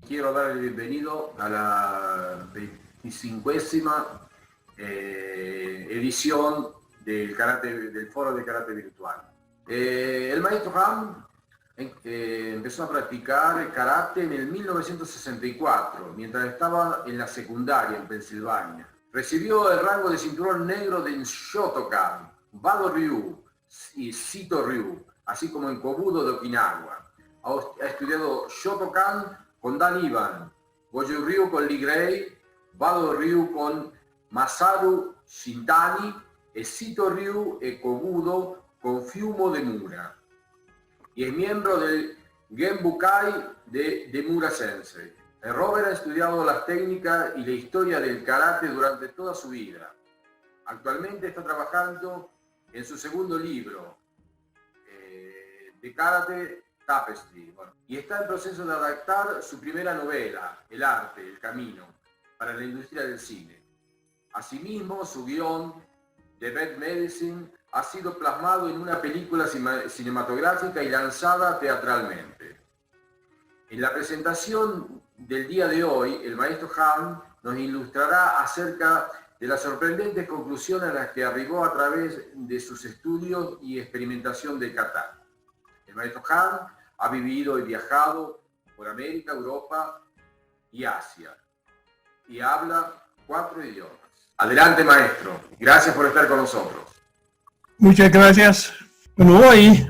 quiero dar el bienvenido a la 25ª edición del Foro de Karate Virtual. El maestro Han empezó a practicar el karate en el 1964, mientras estaba en la secundaria en Pensilvania. Recibió el rango de cinturón negro de Shotokan, Bado Ryu y Sito Ryu, así como en Kobudo de Okinawa. Ha estudiado Shotokan con Dan Ivan, Goju Ryu con Lee Gray, Bado Ryu con Masaru Shintani e Sito Ryu e Kobudo con Fiumo Demura. Y es miembro del Genbukai de Demura Sensei. Robert ha estudiado las técnicas y la historia del karate durante toda su vida. Actualmente está trabajando en su segundo libro, de Karate Tapestry, y está en proceso de adaptar su primera novela, El arte, el camino, para la industria del cine. Asimismo, su guión, The Bad Medicine, ha sido plasmado en una película cinematográfica y lanzada teatralmente. En la presentación del día de hoy, el maestro Han nos ilustrará acerca de las sorprendentes conclusiones a las que arribó a través de sus estudios y experimentación de kata. El maestro Han ha vivido y viajado por América, Europa y Asia, y habla 4 idiomas. Adelante, maestro. Gracias por estar con nosotros. Muchas gracias. Bueno, hoy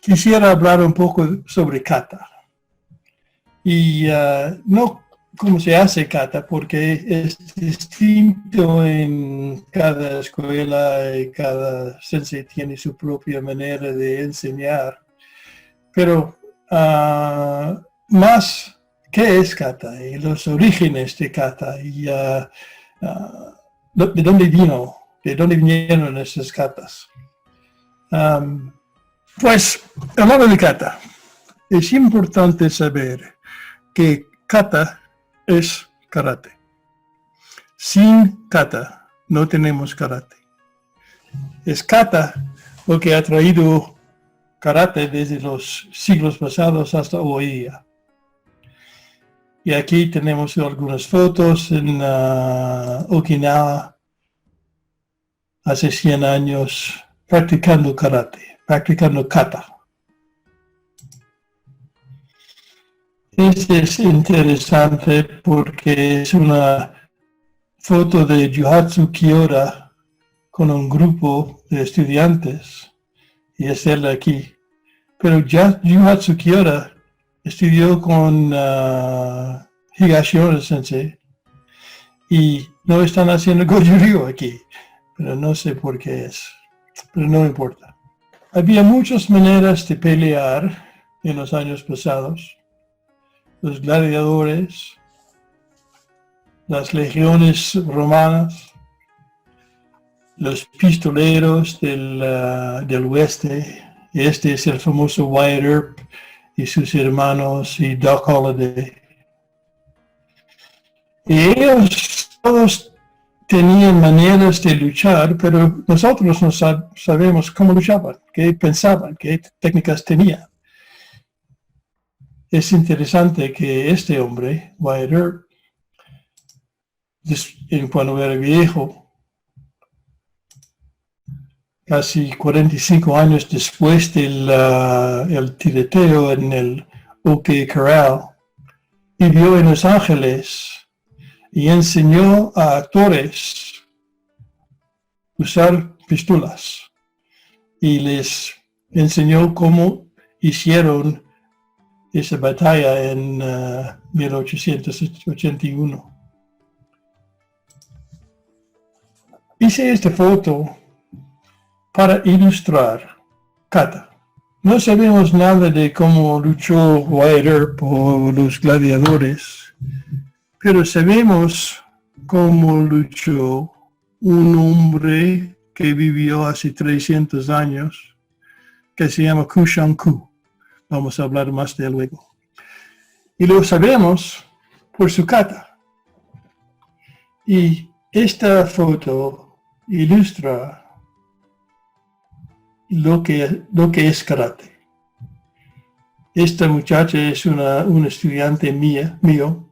quisiera hablar un poco sobre kata. Y no cómo se hace kata, porque es distinto en cada escuela y cada sensei tiene su propia manera de enseñar. Pero más, ¿qué es kata? Y los orígenes de kata y de dónde vino. ¿De dónde vinieron esas katas? Pues, hablando de kata, es importante saber que kata es karate. Sin kata no tenemos karate. Es kata lo que ha traído karate desde los siglos pasados hasta hoy día. Y aquí tenemos algunas fotos en Okinawa, hace 100 años, practicando karate, practicando kata. Este es interesante porque es una foto de Yuhatsu Kiyoda con un grupo de estudiantes, y es él aquí. Pero ya Yuhatsu Kiyoda estudió con Higashioda Sensei, y no están haciendo Goju Ryu aquí. Pero no sé por qué es, pero no importa. Había muchas maneras de pelear en los años pasados. Los gladiadores, las legiones romanas, los pistoleros del oeste. Este es el famoso Wyatt Earp y sus hermanos y Doc Holliday. Y ellos todos tenían maneras de luchar, pero nosotros no sabemos cómo luchaban, qué pensaban, qué técnicas tenían. Es interesante que este hombre, Wyatt Earp, cuando era viejo, casi 45 años después del tirateo en el OK Corral, vivió en Los Ángeles y enseñó a actores a usar pistolas y les enseñó cómo hicieron esa batalla en 1881. Hice esta foto para ilustrar kata. No sabemos nada de cómo luchó Wyatt Earp o los gladiadores, pero sabemos cómo luchó un hombre que vivió hace 300 años, que se llama Kushanku. Vamos a hablar más de él luego. Y lo sabemos por su kata. Y esta foto ilustra lo que es karate. Esta muchacha es una estudiante mío.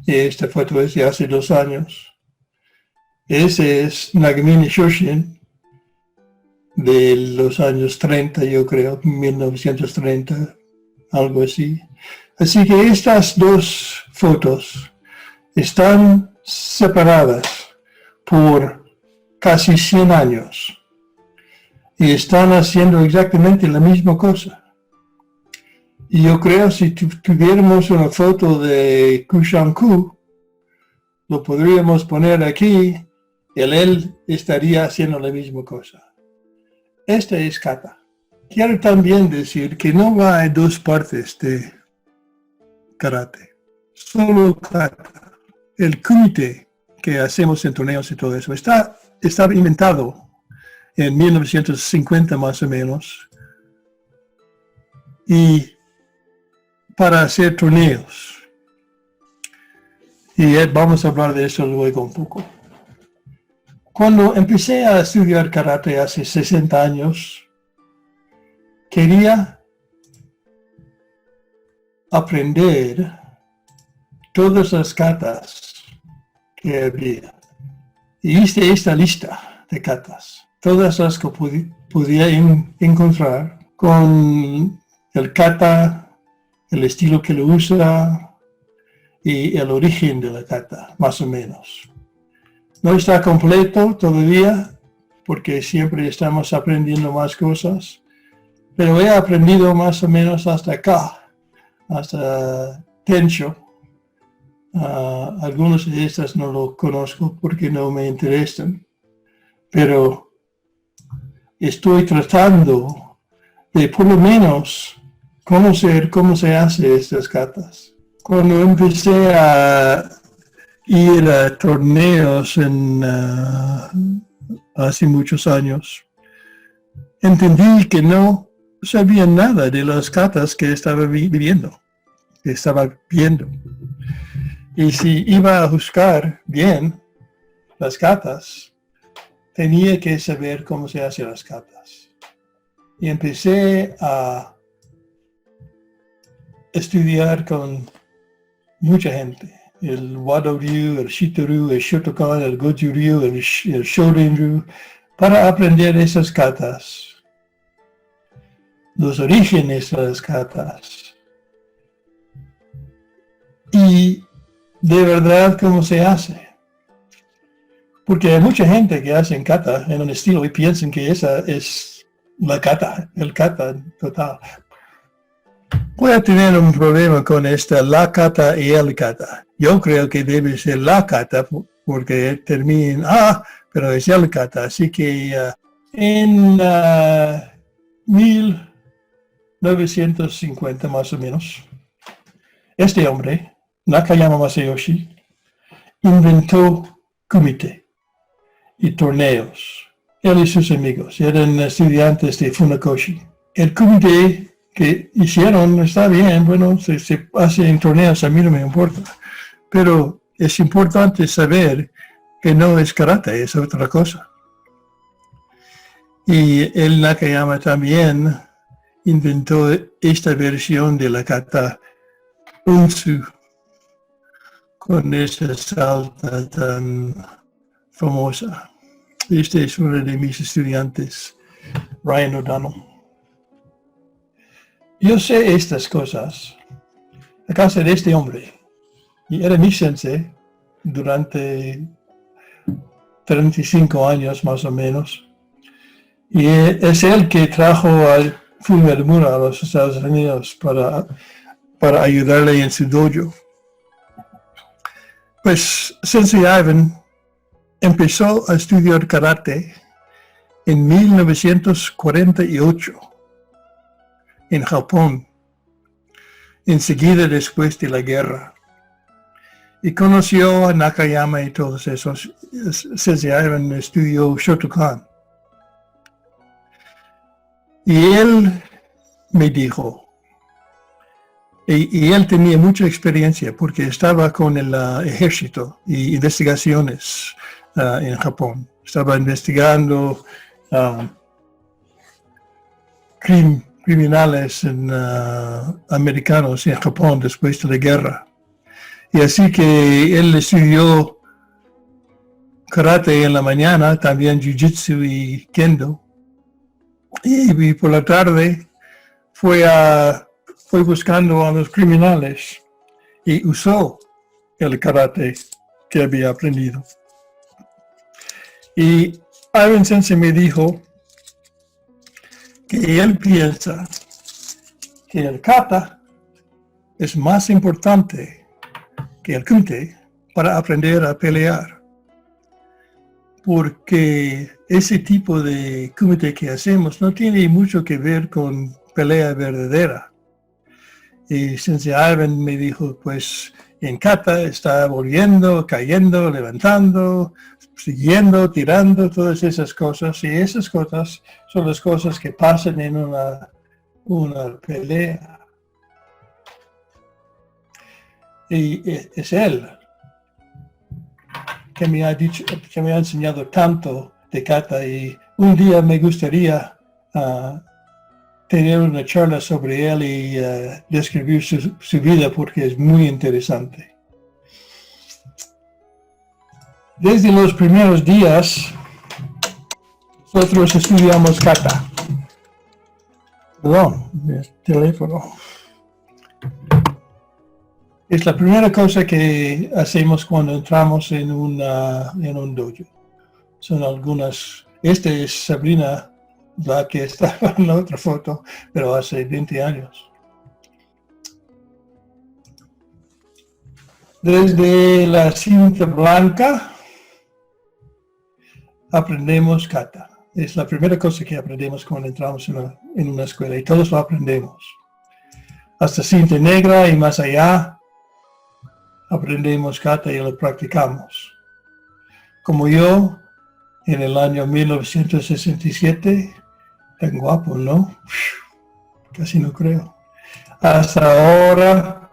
Esta foto es de hace 2 años. Ese es Nagamine Shoshin de los años 30, yo creo, 1930, algo así. Así que estas 2 fotos están separadas por casi 100 años y están haciendo exactamente la misma cosa. Y yo creo si tuviéramos una foto de Kushanku, lo podríamos poner aquí, y él estaría haciendo la misma cosa. Esta es kata. Quiero también decir que no hay 2 partes de karate, solo kata. El kumite que hacemos en torneos y todo eso estaba inventado en 1950 más o menos, y para hacer torneos. Y vamos a hablar de eso luego un poco. Cuando empecé a estudiar karate hace 60 años, quería aprender todas las katas que había. Y hice esta lista de katas, todas las que podía encontrar con el kata, el estilo que lo usa y el origen de la kata, más o menos. No está completo todavía, porque siempre estamos aprendiendo más cosas, pero he aprendido más o menos hasta acá, hasta Tensho. Algunos de estas no lo conozco porque no me interesan, pero estoy tratando de por lo menos conocer cómo se hace estas katas. Cuando empecé a ir a torneos hace muchos años, entendí que no sabía nada de las katas que estaba viendo. Y si iba a buscar bien las katas, tenía que saber cómo se hacen las katas. Y empecé a estudiar con mucha gente. El Wado-ryu, el Shito-ryu, el Shotokan, el Goju-ryu, el Shorin-ryu, para aprender esas katas, los orígenes de las katas. Y de verdad cómo se hace. Porque hay mucha gente que hace kata en un estilo y piensan que esa es la kata, el kata total. Voy a tener un problema con la kata y el kata. Yo creo que debe ser la kata porque termina en pero es el kata. Así que en 1950 más o menos, este hombre, Nakayama Masayoshi, inventó kumite y torneos. Él y sus amigos eran estudiantes de Funakoshi. El kumite que hicieron está bien, bueno, se hace en torneos, a mí no me importa. Pero es importante saber que no es karate, es otra cosa. Y el Nakayama también inventó esta versión de la kata Unsu, con esa salta tan famosa. Este es uno de mis estudiantes, Ryan O'Donnell. Yo sé estas cosas a causa de este hombre. Y era mi sensei durante 35 años más o menos. Y es él que trajo a Fujiwara a los Estados Unidos para ayudarle en su dojo. Pues Sensei Ivan empezó a estudiar karate en 1948 en Japón, enseguida después de la guerra. Y conoció a Nakayama y todos esos. Sensei Ivan estudió Shotokan. Y él me dijo, y él tenía mucha experiencia porque estaba con el ejército y investigaciones en Japón. Estaba investigando criminales americanos en Japón después de la guerra. Y así que él estudió karate en la mañana, también jiu-jitsu y kendo. Y por la tarde fue buscando a los criminales y usó el karate que había aprendido. Y Ivan Sensei me dijo que él piensa que el kata es más importante que el kumite para aprender a pelear. Porque ese tipo de kumite que hacemos no tiene mucho que ver con pelea verdadera. Y Sensei Ivan me dijo, pues en kata está volviendo, cayendo, levantando, siguiendo, tirando, todas esas cosas. Y esas cosas son las cosas que pasan en una pelea. Y es él que me ha dicho, que me ha enseñado tanto de kata, y un día me gustaría tener una charla sobre él y describir su vida porque es muy interesante. Desde los primeros días, nosotros estudiamos kata. Perdón, el teléfono. Es la primera cosa que hacemos cuando entramos en un dojo. Son algunas. Esta es Sabrina, la que estaba en la otra foto, pero hace 20 años. Desde la cinta blanca aprendemos kata. Es la primera cosa que aprendemos cuando entramos en una escuela, y todos lo aprendemos. Hasta cinta negra y más allá aprendemos kata y lo practicamos. Como yo, en el año 1967, tan guapo, ¿no? Casi no creo. Hasta ahora,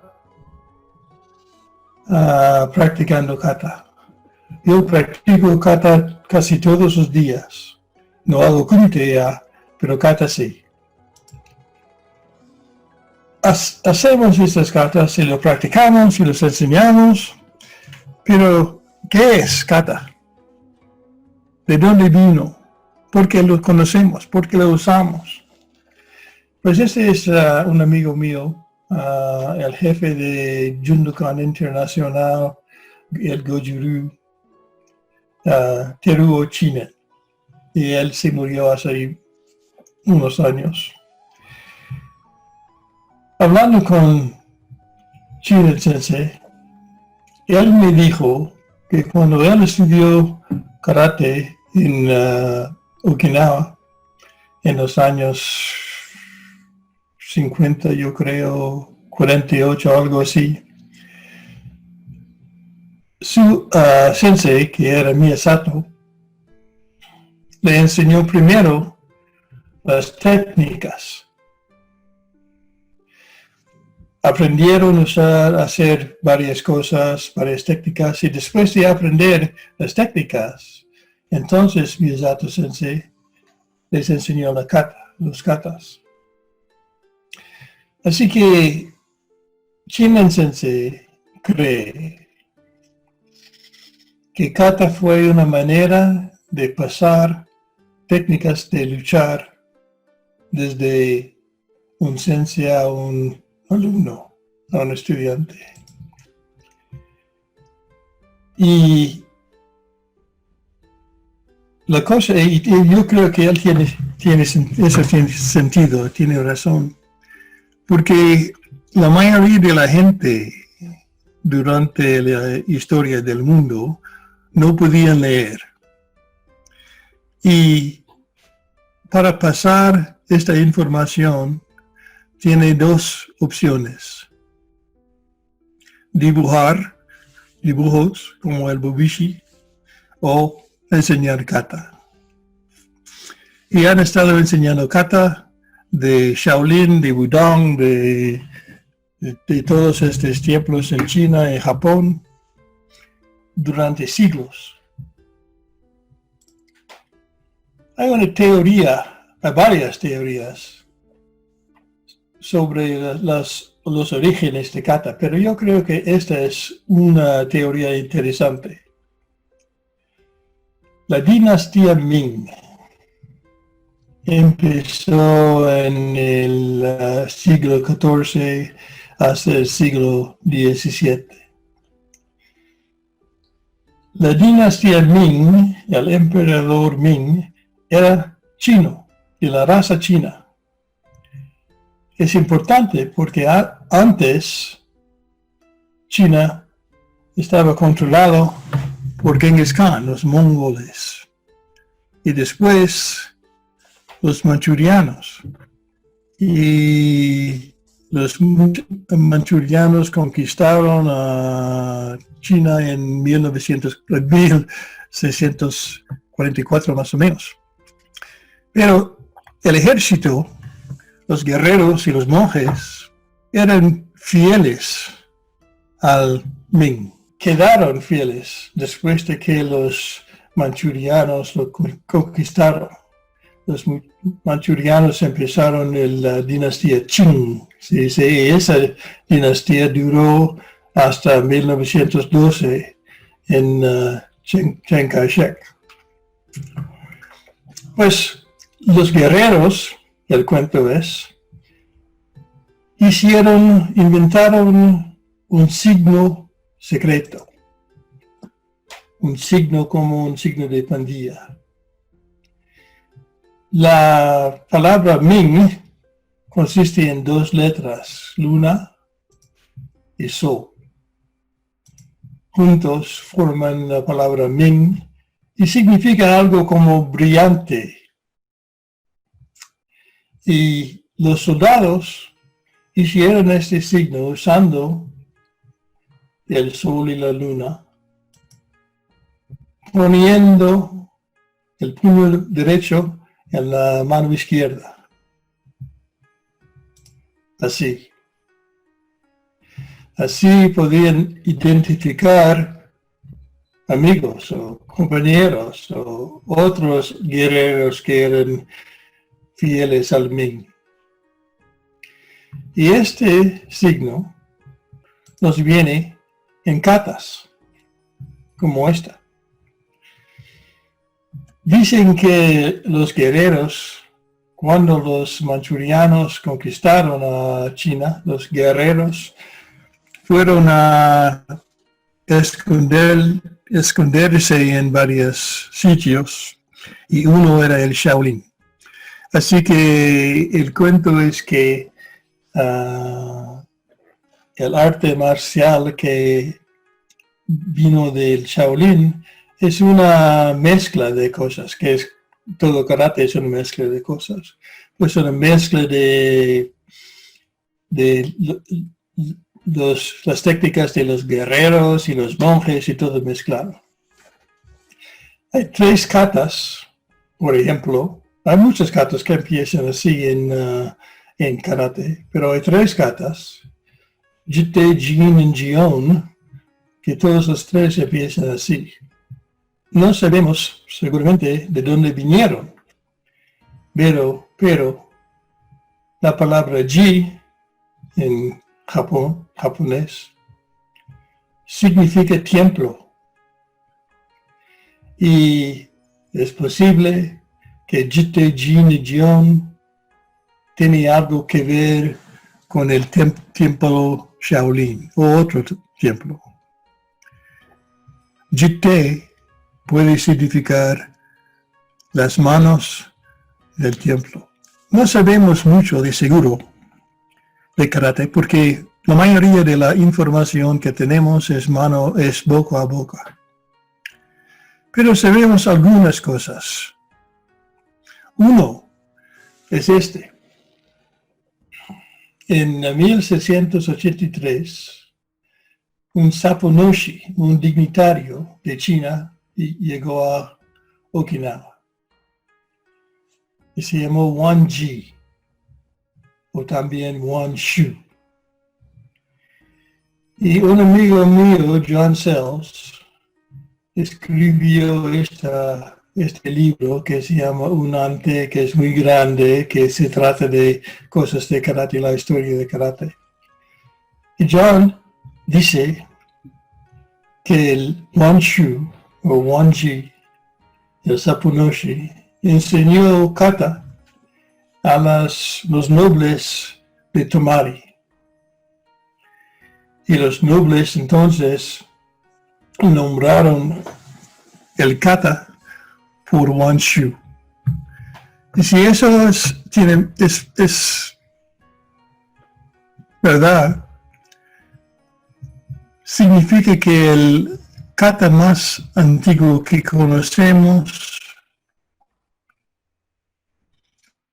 practicando kata. Yo practico kata casi todos los días. No hago kumite ya, pero kata sí. Hacemos estas katas y lo practicamos y los enseñamos. Pero, ¿qué es kata? ¿De dónde vino? ¿Por qué lo conocemos? ¿Por qué lo usamos? Pues este es un amigo mío, el jefe de Jundokan Internacional, el Goju-Ryu, Teruo Chinen. Y él se murió hace unos años. Hablando con Chinen Sensei, él me dijo que cuando él estudió karate en Okinawa, en los años 50, yo creo, 48, algo así, su sensei, que era Miyasato, le enseñó primero las técnicas. Aprendieron a hacer varias cosas, varias técnicas, y después de aprender las técnicas, entonces Miyasato Sensei les enseñó los katas. Así que Chinen Sensei cree que kata fue una manera de pasar técnicas de luchar desde un sensei a un alumno, a un estudiante. Y la cosa, y yo creo que él tiene sentido, tiene razón, porque la mayoría de la gente durante la historia del mundo no podían leer. Y para pasar esta información tiene dos opciones: dibujos como el bobishi, o enseñar kata. Y han estado enseñando kata de Shaolin, de Wudang, de todos estos templos en China, en Japón, durante siglos. Hay una teoría, hay varias teorías, sobre los orígenes de kata, pero yo creo que esta es una teoría interesante. La dinastía Ming empezó en el siglo XIV hasta el siglo XVII. La dinastía Ming, el emperador Ming, era chino, de la raza china. Es importante porque antes China estaba controlado por Genghis Khan, los mongoles, y después los manchurianos. Y los manchurianos conquistaron a China en 1644 más o menos. Pero el ejército, los guerreros y los monjes eran fieles al Ming. Quedaron fieles después de que los manchurianos lo conquistaron. Los manchurianos empezaron la dinastía Qing. Esa dinastía duró hasta 1912 en Chiang Kai-shek. Pues los guerreros, el cuento es, inventaron un signo secreto, un signo como un signo de pandilla. La palabra Ming consiste en dos letras, luna y sol. Juntos forman la palabra Ming y significa algo como brillante. Y los soldados hicieron este signo usando el sol y la luna, poniendo el puño derecho en la mano izquierda. Así. Así podían identificar amigos o compañeros o otros guerreros que eran fieles al Ming. Y este signo nos viene en katas, como esta. Dicen que los guerreros, cuando los manchurianos conquistaron a China, los guerreros fueron a esconderse en varios sitios y uno era el Shaolin. Así que el cuento es que el arte marcial que vino del Shaolin es una mezcla de cosas, que es todo karate es una mezcla de cosas. Pues una mezcla de las técnicas de los guerreros y los monjes y todo mezclado. Hay 3 katas, por ejemplo. Hay muchos katas que empiezan así en karate, pero hay 3 katas, Jite, Jin y Jion, que todos los 3 empiezan así. No sabemos seguramente de dónde vinieron, pero la palabra Ji en japonés, significa templo. Y es posible que Jite, Jin y Jion tiene algo que ver con el templo Shaolin o otro templo. Jite puede significar las manos del templo. No sabemos mucho de seguro de karate porque la mayoría de la información que tenemos es boca a boca. Pero sabemos algunas cosas. Uno es este. En 1683, un Saponoshi, un dignatario de China, llegó a Okinawa. Y se llamó Wan Ji, o también Wan Shu. Y un amigo mío, John Sells, escribió esta este libro que se llama Unante, que es muy grande, que se trata de cosas de karate, la historia de karate. Y John dice que el Wanshu o Wanji, el Sapunoshi, enseñó kata a los nobles de Tomari. Y los nobles entonces nombraron el kata por Wanshu. Y si eso es verdad, significa que el kata más antiguo que conocemos,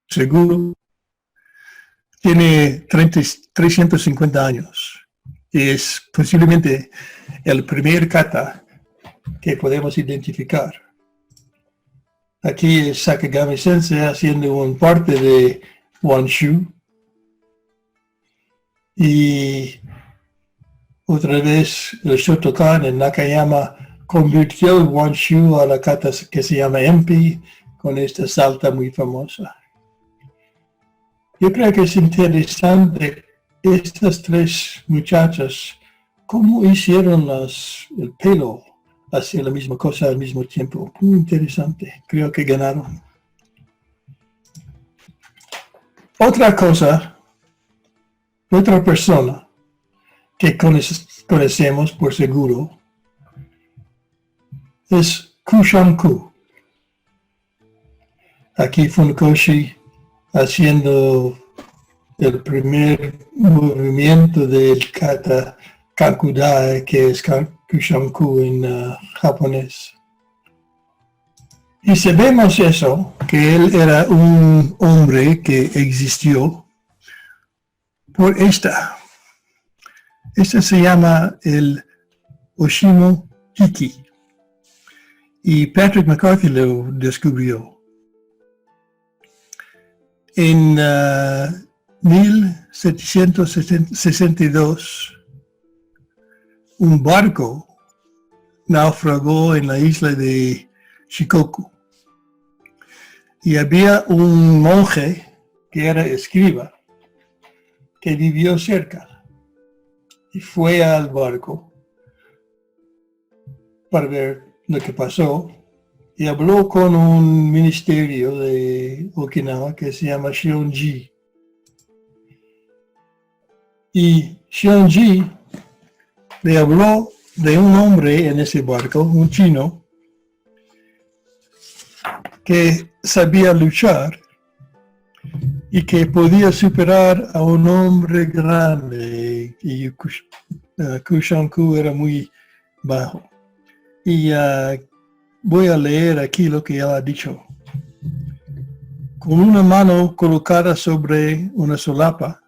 seguro, tiene 350 años. Y es posiblemente el primer kata que podemos identificar. Aquí es Sakagami Sensei haciendo un parte de Wanshu. Y otra vez el Shotokan en Nakayama convirtió el Wanshu a la kata que se llama Empi, con esta salta muy famosa. Yo creo que es interesante estas tres muchachas, cómo hicieron el pelo hacia la misma cosa al mismo tiempo. Muy interesante. Creo que ganaron. Otra cosa, otra persona que conocemos por seguro es Kushanku. Aquí Funkoshi haciendo el primer movimiento del kata Kakudai, que es Kushanku en japonés. Y sabemos eso, que él era un hombre que existió por esta. Esta se llama el Oshimo Hiki. Y Patrick McCarthy lo descubrió. En 1762, un barco naufragó en la isla de Shikoku. Y había un monje que era escriba, que vivió cerca. Y fue al barco para ver lo que pasó. Y habló con un ministerio de Okinawa que se llama Shionji. Y Shionji le habló de un hombre en ese barco, un chino, que sabía luchar y que podía superar a un hombre grande. Y Kushanku era muy bajo. Y voy a leer aquí lo que él ha dicho. Con una mano colocada sobre una solapa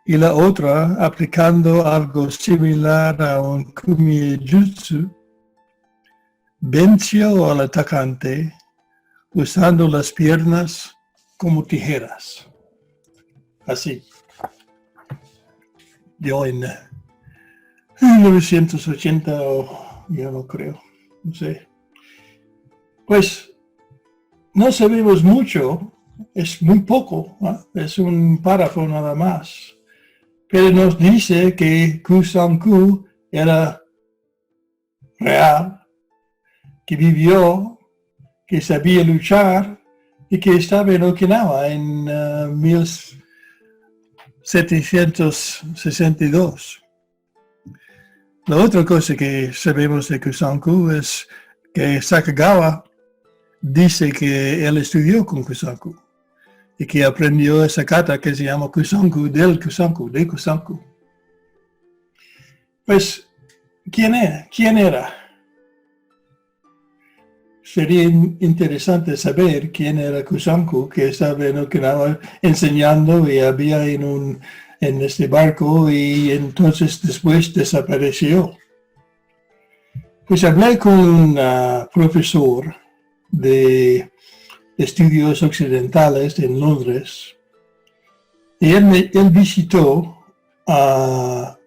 y la otra aplicando algo similar a un kumijutsu, venció al atacante usando las piernas como tijeras. Así. Yo en 1980, yo no creo, no sé. Pues no sabemos mucho, es muy poco, ¿no? Es un párrafo nada más. Pero nos dice que Kusanku era real, que vivió, que sabía luchar y que estaba en Okinawa en 1762. La otra cosa que sabemos de Kusanku es que Sakagawa dice que él estudió con Kusanku y que aprendió esa kata que se llama Kusanku del Kusanku, de Kusanku. Pues, ¿quién era? Sería interesante saber quién era Kusanku, que estaba en Okinawa enseñando y había en este barco y entonces después desapareció. Pues hablé con un profesor de estudios occidentales en Londres y él visitó a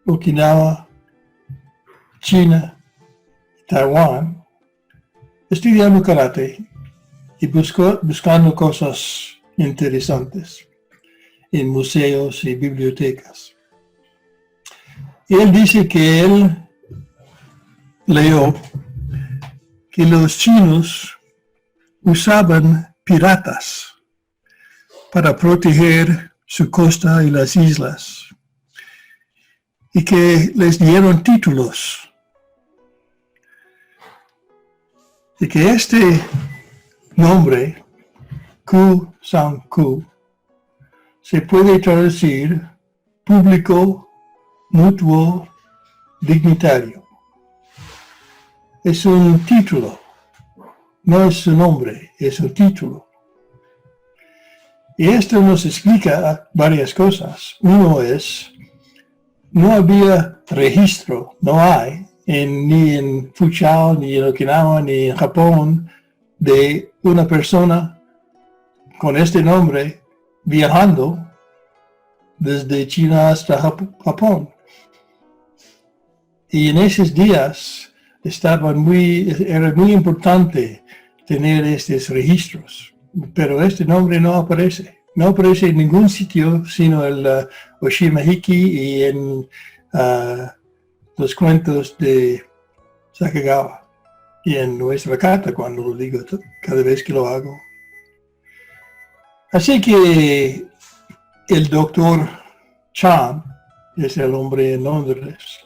Okinawa, China, Taiwán estudiando karate y buscando cosas interesantes en museos y bibliotecas. Y él dice que él leyó que los chinos usaban piratas para proteger su costa y las islas, y que les dieron títulos, y que este nombre, Ku San Ku, se puede traducir público, mutuo, dignitario. Es un título, no es su nombre, es un título. Y esto nos explica varias cosas. Uno es, no había registro, no hay, ni en Foochow, ni en Okinawa, ni en Japón, de una persona con este nombre viajando desde China hasta Japón. Y en esos días era muy importante tener estos registros, pero este nombre no aparece en ningún sitio, sino en Oshima Hiki y en los cuentos de Sacagawa y en nuestra carta cuando lo digo cada vez que lo hago. Así que el doctor Chan, es el hombre en Londres,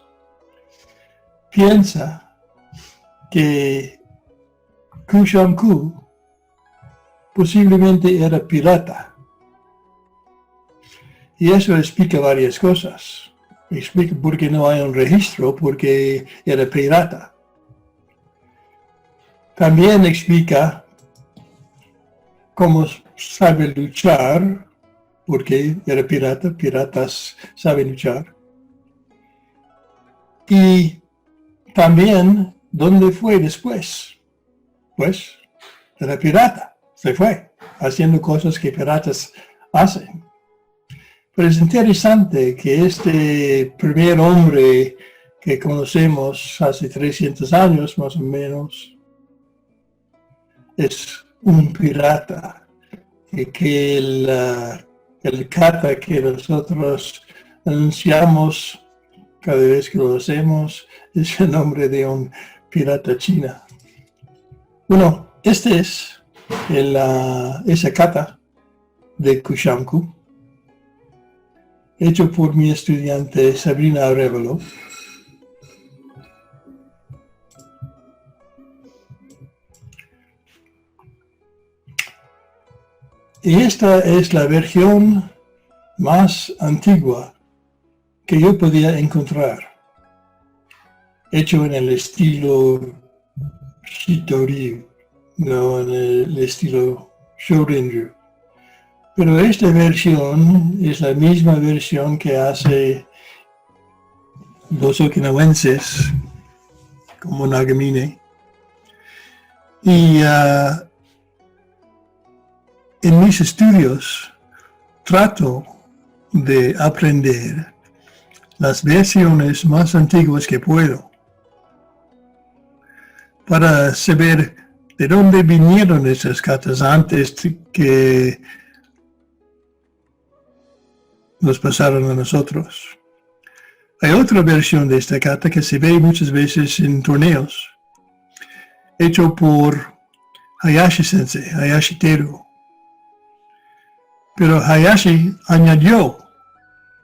piensa que Ku San Ku posiblemente era pirata. Y eso explica varias cosas. Explica por qué no hay un registro, porque era pirata. También explica cómo sabe luchar, porque era pirata, piratas saben luchar. Y también dónde fue después. Pues era pirata, se fue, haciendo cosas que piratas hacen. Pero es interesante que este primer hombre que conocemos hace 300 años más o menos es un pirata, y que el kata que nosotros anunciamos cada vez que lo hacemos es el nombre de un pirata china. Bueno, este es esa kata de Ku San Ku, hecho por mi estudiante Sabrina Arevalo. Y esta es la versión más antigua que yo podía encontrar, hecho en el estilo Shitoryu, no en el estilo Shorinryu. Pero esta versión es la misma versión que hace los okinawenses, como Nagamine. Y en mis estudios trato de aprender las versiones más antiguas que puedo para saber de dónde vinieron esas katas antes que nos pasaron a nosotros. Hay otra versión de esta kata que se ve muchas veces en torneos, hecho por Hayashi Sensei, Hayashi Teru. Pero Hayashi añadió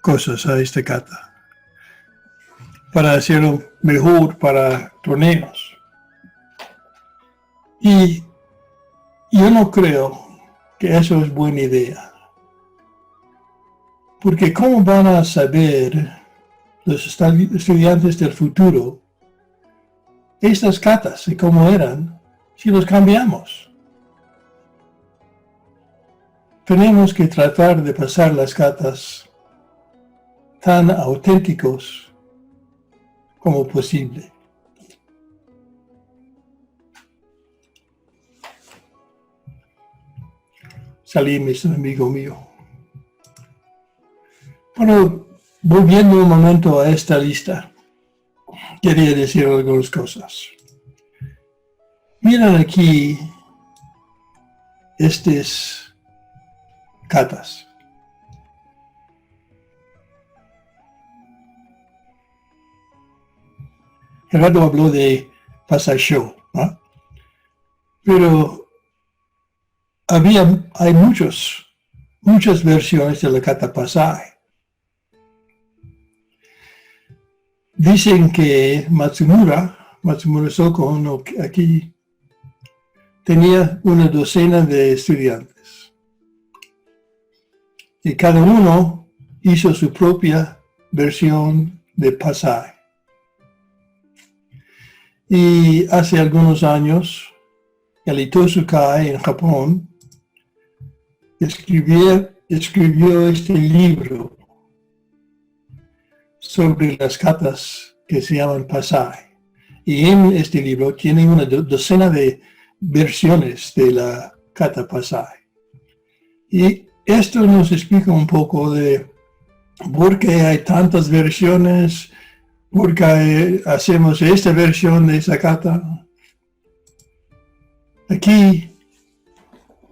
cosas a esta kata para hacerlo mejor para torneos. Y yo no creo que eso es buena idea. Porque ¿cómo van a saber los estudiantes del futuro estas katas y cómo eran si los cambiamos? Tenemos que tratar de pasar las katas tan auténticos como posible. Salim es un amigo mío. Bueno, volviendo un momento a esta lista, quería decir algunas cosas. Miren aquí estas katas. Gerardo habló de Pasai-sho, ¿no? Pero hay muchas versiones de la kata Pasai. Dicen que Matsumura Soko, no, aquí tenía una docena de estudiantes. Y cada uno hizo su propia versión de Pasai. Y hace algunos años, el Itosu Kai en Japón escribió este libro sobre las katas que se llaman Pasai. Y en este libro tiene una docena de versiones de la kata Pasai. Y esto nos explica un poco de por qué hay tantas versiones, por qué hacemos esta versión de esa kata. Aquí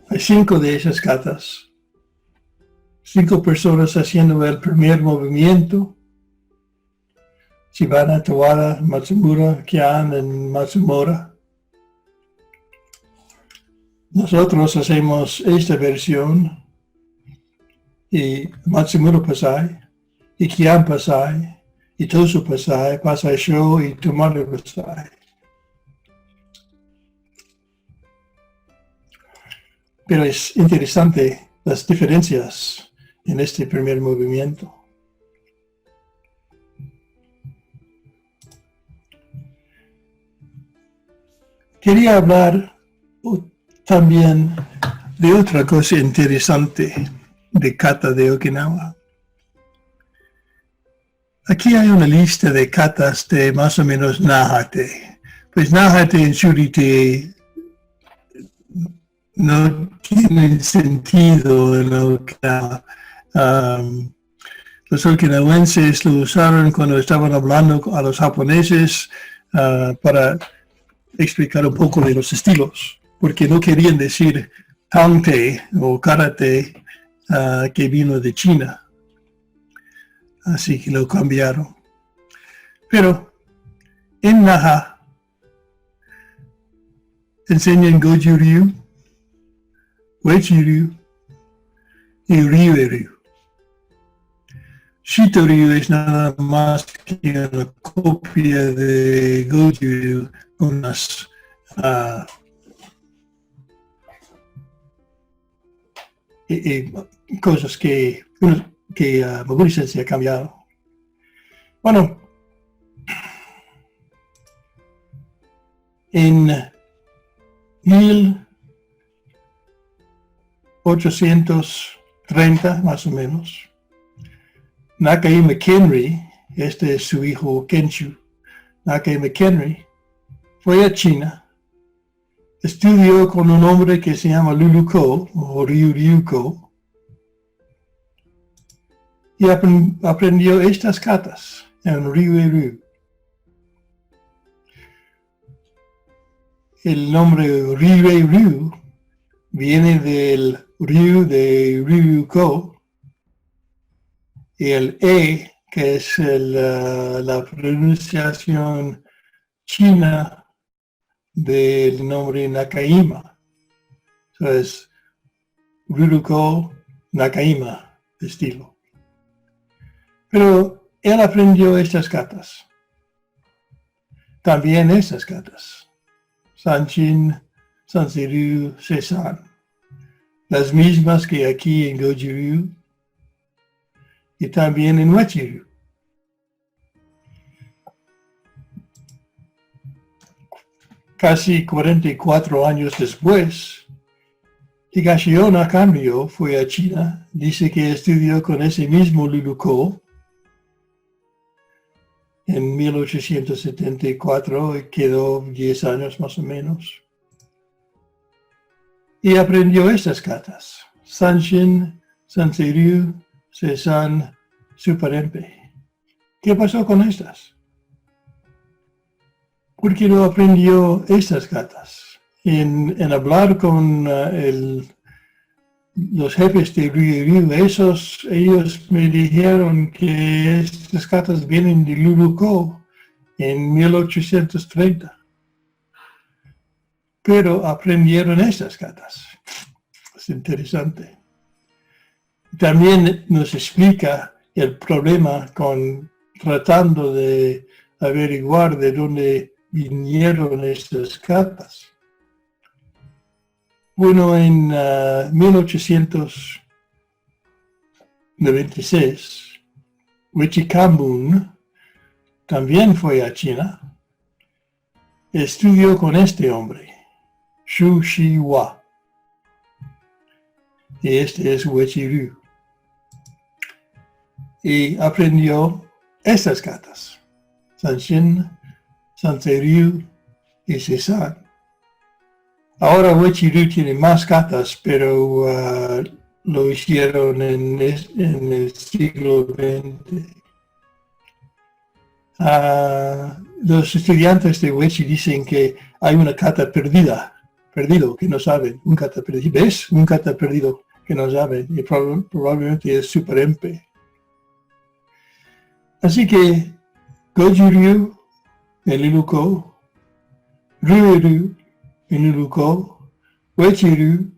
hay 5 de esas katas. 5 personas haciendo el primer movimiento. Shibana, Tawara, Matsumura, Kyan y Matsumura. Nosotros hacemos esta versión y Matsumura Pasai, y Kyan Pasai, y Tosu Pasai, Pasai-sho y Tomare Pasai. Pero es interesante las diferencias en este primer movimiento. Quería hablar también de otra cosa interesante de kata de Okinawa. Aquí hay una lista de katas de más o menos Nahate. Pues Nahate en Shurite no tiene sentido en Okinawa. Los okinawenses lo usaron cuando estaban hablando a los japoneses para explicar un poco de los estilos, porque no querían decir Tangte o Karate que vino de China. Así que lo cambiaron. Pero en Naha enseñan Goju-ryu, Uechi-ryu y Ryu-ryu. Shito-ryu es nada más que una copia de Goju-ryu con unas cosas que Moguri-sensei ha cambiado. Bueno, en 1830 más o menos, Nakahime Kenri, este es su hijo Kenshu, Nakahime Kenri, fue a China, estudió con un hombre que se llama Luluko o Ryuryuko y aprendió estas katas en Ryu-ryu. El nombre Ryu-ryu viene del Ryu de Ryuko y el E, que es la pronunciación china del nombre Nakahima. Entonces, Ryuko Nakahima, estilo. Pero él aprendió estas katas. También estas katas. Sanchin, Sansiryu, Seisan. Las mismas que aquí en Goju-ryu y también en Uechi-ryu. Casi 44 años después, Higashio Nakamyo fue a China. Dice que estudió con ese mismo Luluko en 1874 y quedó 10 años más o menos. Y aprendió estas katas. Sanshin, Sansiryu, Seisan, Superempe. ¿Qué pasó con estas? ¿Por qué no aprendió estas katas? en hablar con los jefes de Río, ellos me dijeron que estas cartas vienen de Luluco en 1830. Pero aprendieron estas cartas. Es interesante. También nos explica el problema con tratando de averiguar de dónde vinieron estas cartas. Bueno, en 1896, Wichikambun también fue a China. Estudió con este hombre, Xu Shihua. Y este es Wechi-Ryu. Y aprendió estas cartas, Sanshin, Sansei-Ryu y Seisan. Ahora Wechi-Ryu tiene más cartas, pero lo hicieron en el siglo XX. Los estudiantes de Wechi dicen que hay una carta perdido que no saben, un carta perdido. ¿Ves? Un carta perdido que no saben y probablemente es Super MP. Así que Goju-Ryu en Luluco, Ryu-Ryu en Luluco, Wechi-Ryu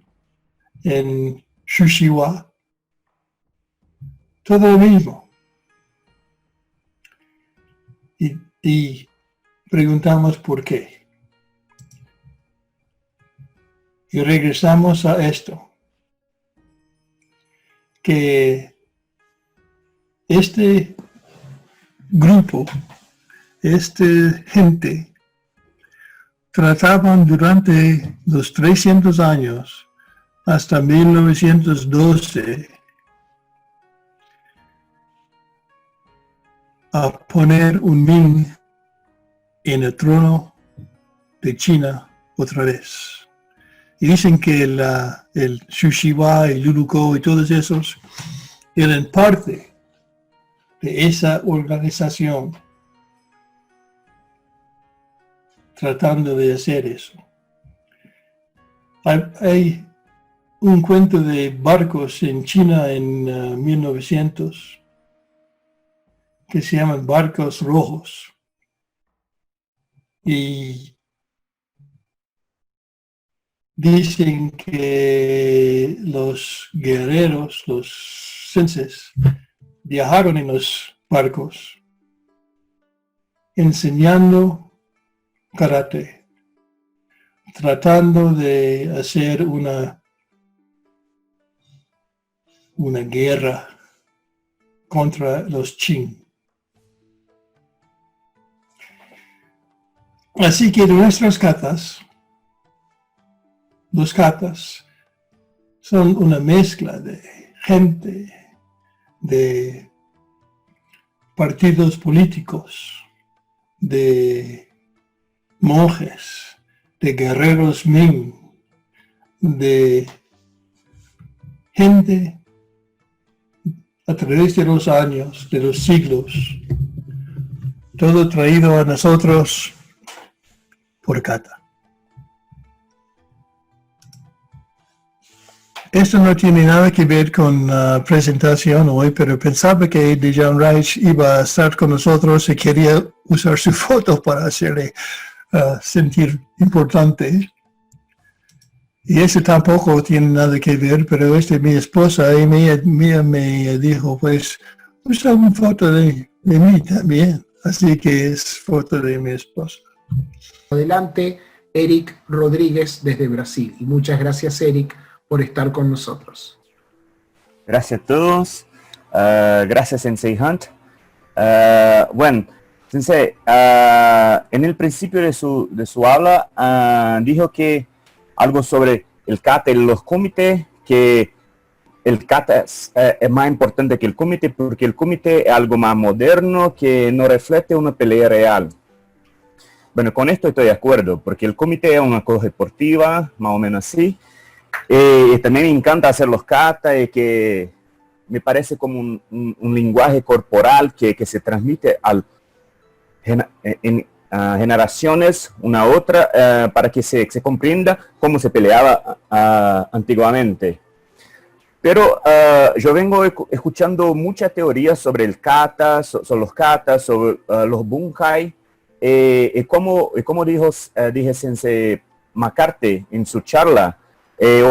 en Xu Shihua, todo lo mismo. Y preguntamos por qué. Y regresamos a esto, que este grupo, esta gente, trataban durante los 300 años hasta 1912 a poner un Ming en el trono de China otra vez. Y dicen que el Xu Shihua y Luluco y todos esos eran parte de esa organización tratando de hacer eso. Hay un cuento de barcos en China en 1900 que se llaman barcos rojos. Y dicen que los guerreros, los senses, viajaron en los barcos enseñando karate, tratando de hacer una guerra contra los Qing. Así que nuestras katas, los katas, son una mezcla de gente, de partidos políticos, de monjes, de guerreros Ming, de gente a través de los años, de los siglos, todo traído a nosotros por kata. Esto no tiene nada que ver con la presentación hoy, pero pensaba que Dejan Reich iba a estar con nosotros y quería usar su foto para hacerle sentir importante. Y eso tampoco tiene nada que ver, pero mi esposa y me dijo, pues, usa una foto de mí también. Así que es foto de mi esposa. Adelante, Eric Rodríguez desde Brasil. Y muchas gracias, Eric, por estar con nosotros. Gracias a todos. Gracias, Sensei Hunt. Bueno, Sensei, en el principio de su habla dijo que algo sobre el kata y los comités, que el kata es más importante que el comité porque el comité es algo más moderno que no refleja una pelea real. Bueno, con esto estoy de acuerdo, porque el comité es una cosa deportiva, más o menos así. También me encanta hacer los kata, que me parece como un lenguaje corporal que se transmite generaciones una a otra para que se comprenda cómo se peleaba antiguamente. Pero yo vengo escuchando muchas teorías sobre el kata, sobre los katas, sobre los bunkai, y como dije Sensei McCarthy en su charla,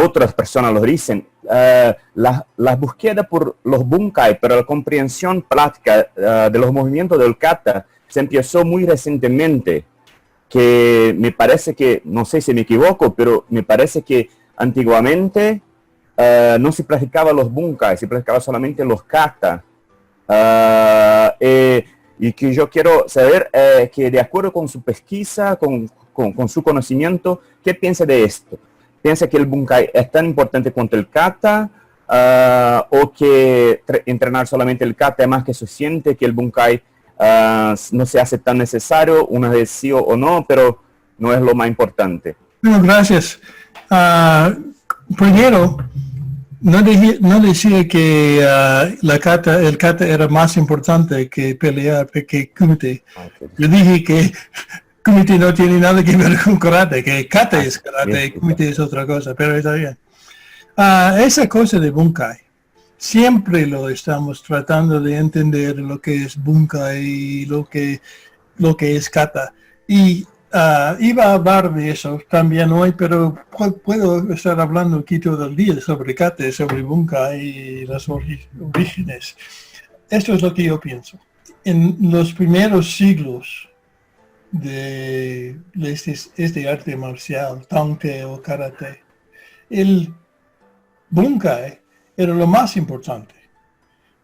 otras personas lo dicen, la búsqueda por los bunkai, pero la comprensión práctica de los movimientos del kata se empezó muy recientemente, que me parece que, no sé si me equivoco, pero me parece que antiguamente no se practicaba los bunkai, se practicaba solamente los kata. Y que yo quiero saber que de acuerdo con su pesquisa, con su conocimiento, ¿qué piensa de esto? ¿Piensa que el bunkai es tan importante cuanto el kata? ¿O que entrenar solamente el kata es más que suficiente, que el bunkai no se hace tan necesario, una vez sí o no, pero no es lo más importante? Bueno, gracias. Primero, no decía que el kata era más importante que pelear, que kumite. Okay. Yo dije que kumite no tiene nada que ver con karate, que kata es karate y kumite es otra cosa, pero está bien. Esa cosa de bunkai, siempre lo estamos tratando de entender lo que es bunkai y lo que es kata. Y iba a hablar de eso también hoy, pero puedo estar hablando aquí todo el día sobre kata, sobre bunkai y las orígenes. Esto es lo que yo pienso. En los primeros siglos de este arte marcial, Tangte o karate, el bunkai era lo más importante,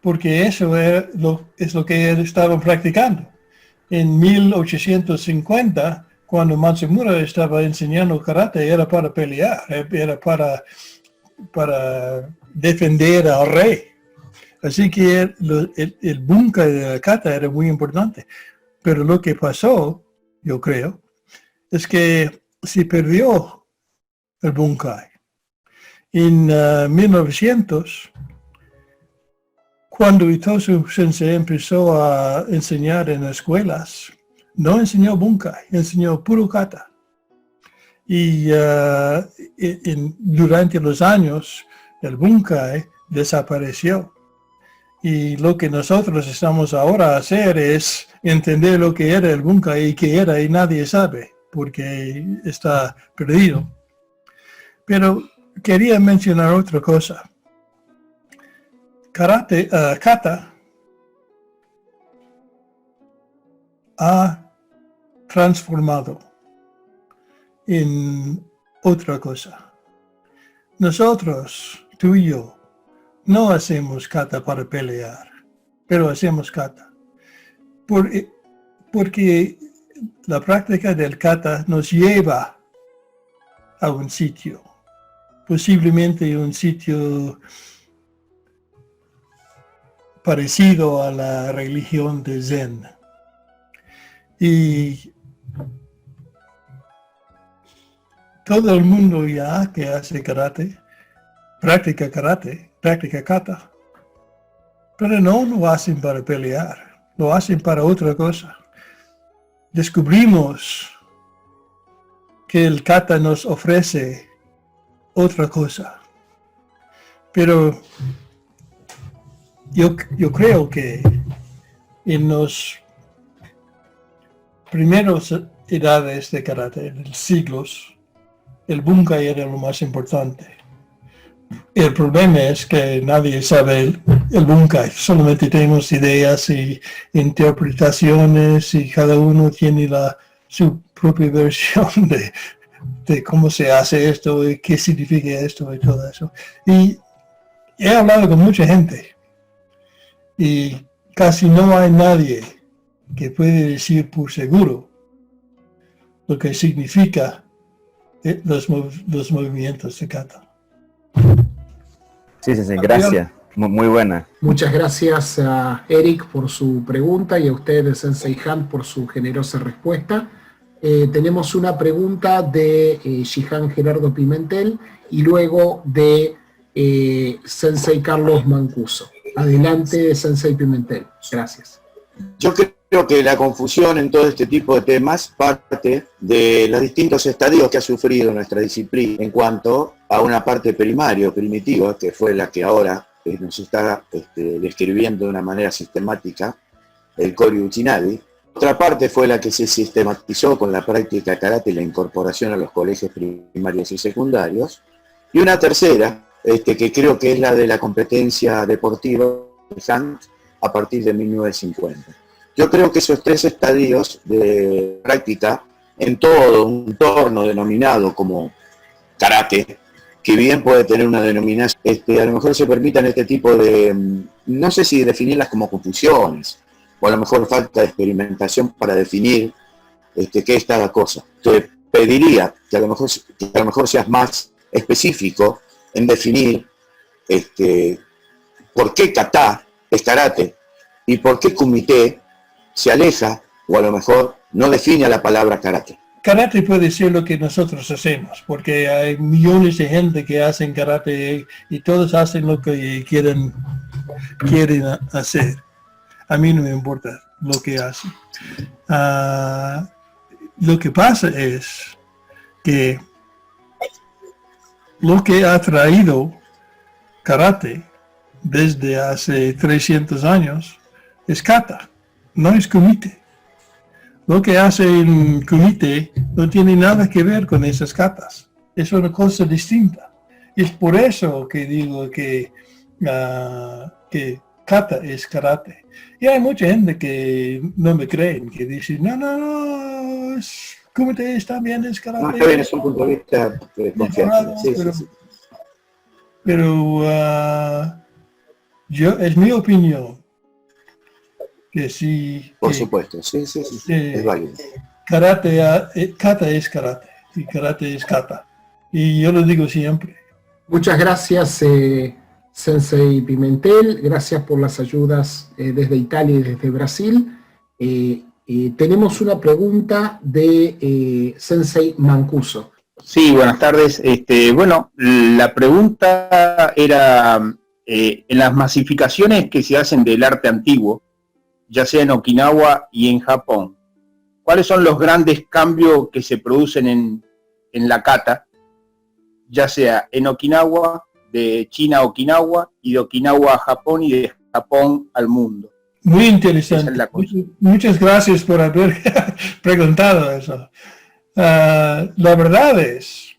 porque eso es lo que estaban practicando. En 1850, cuando Matsumura estaba enseñando karate, era para pelear, era para defender al rey. Así que el bunkai de la kata era muy importante. Pero lo que pasó, yo creo, es que se perdió el bunkai. En 1900, cuando Itosu Sensei empezó a enseñar en escuelas, no enseñó bunkai, enseñó puro kata. Y durante los años, el bunkai desapareció. Y lo que nosotros estamos ahora a hacer es entender lo que era el bunkai y qué era, y nadie sabe, porque está perdido. Pero quería mencionar otra cosa. Kata ha transformado en otra cosa. Nosotros, tú y yo, no hacemos kata para pelear, pero hacemos kata. Porque la práctica del kata nos lleva a un sitio, posiblemente un sitio parecido a la religión de Zen. Y todo el mundo ya que hace karate, práctica kata, pero no lo hacen para pelear, lo hacen para otra cosa. Descubrimos que el kata nos ofrece otra cosa, pero yo creo que en los primeros edades de karate, en los siglos, el bunkai era lo más importante. El problema es que nadie sabe el bunkai, solamente tenemos ideas y interpretaciones y cada uno tiene su propia versión de cómo se hace esto y qué significa esto y todo eso. Y he hablado con mucha gente y casi no hay nadie que puede decir por seguro lo que significa los movimientos de kata. Sí, gracias. Muy buena. Muchas gracias a Eric por su pregunta y a usted, Sensei Han, por su generosa respuesta. Tenemos una pregunta de Shihan Gerardo Pimentel y luego de Sensei Carlos Mancuso. Adelante, Sensei Pimentel. Gracias. Yo creo Creo que la confusión en todo este tipo de temas parte de los distintos estadios que ha sufrido nuestra disciplina en cuanto a una parte primaria o primitiva, que fue la que ahora nos está describiendo de una manera sistemática el Koryu Uchinadi. Otra parte fue la que se sistematizó con la práctica de karate y la incorporación a los colegios primarios y secundarios. Y una tercera, que creo que es la de la competencia deportiva a partir de 1950. Yo creo que esos tres estadios de práctica en todo un entorno denominado como karate, que bien puede tener una denominación, a lo mejor se permitan este tipo de, no sé si definirlas como confusiones, o a lo mejor falta de experimentación para definir qué es cada cosa. Te pediría que a lo mejor seas más específico en definir por qué kata es karate y por qué kumite se aleja o a lo mejor no define a la palabra karate. Karate puede ser lo que nosotros hacemos, porque hay millones de gente que hacen karate y todos hacen lo que quieren hacer. A mí no me importa lo que hacen. Lo que pasa es que lo que ha traído karate desde hace 300 años es kata. No es kumite. Lo que hace el kumite no tiene nada que ver con esas katas. Es una cosa distinta. Y es por eso que digo que kata es karate. Y hay mucha gente que no me creen, que dicen, no, kumite también es karate. No, está bien, es un punto de vista confiable. Sí. Pero es mi opinión. Que sí. Por supuesto, sí, es válido. Kata es karate y karate es kata. Y yo lo digo siempre. Muchas gracias, Sensei Pimentel. Gracias por las ayudas desde Italia y desde Brasil. Tenemos una pregunta de Sensei Mancuso. Sí, buenas tardes. Bueno, la pregunta era, en las masificaciones que se hacen del arte antiguo, ya sea en Okinawa y en Japón, ¿cuáles son los grandes cambios que se producen en la kata, ya sea en Okinawa, de China a Okinawa, y de Okinawa a Japón, y de Japón al mundo? Muy interesante. Muchas gracias por haber preguntado eso. La verdad es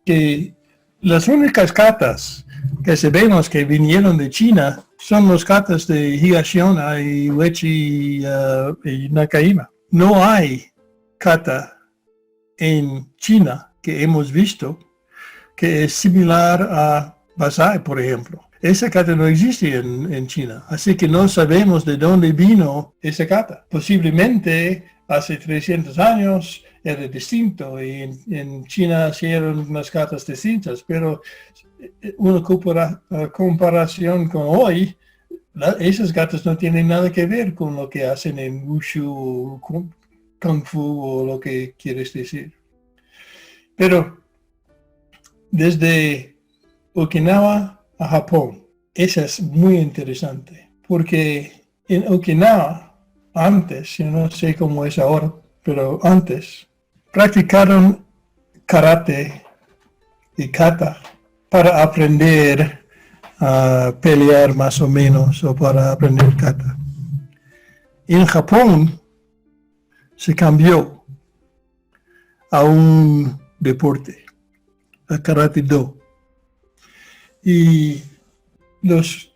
que las únicas katas que sabemos que vinieron de China son los katas de Higashiyama y Uechi y Nakajima. No hay kata en China que hemos visto que es similar a Basai, por ejemplo. Esa kata no existe en China, así que no sabemos de dónde vino esa kata. Posiblemente hace 300 años era distinto y en China hicieron unas katas distintas, pero una comparación con hoy, esas katas no tienen nada que ver con lo que hacen en Wushu o Kung Fu o lo que quieres decir. Pero desde Okinawa a Japón, eso es muy interesante, porque en Okinawa, antes, yo no sé cómo es ahora, pero antes, practicaron karate y kata para aprender a pelear más o menos, o para aprender kata. En Japón se cambió a un deporte, a karate do. Y los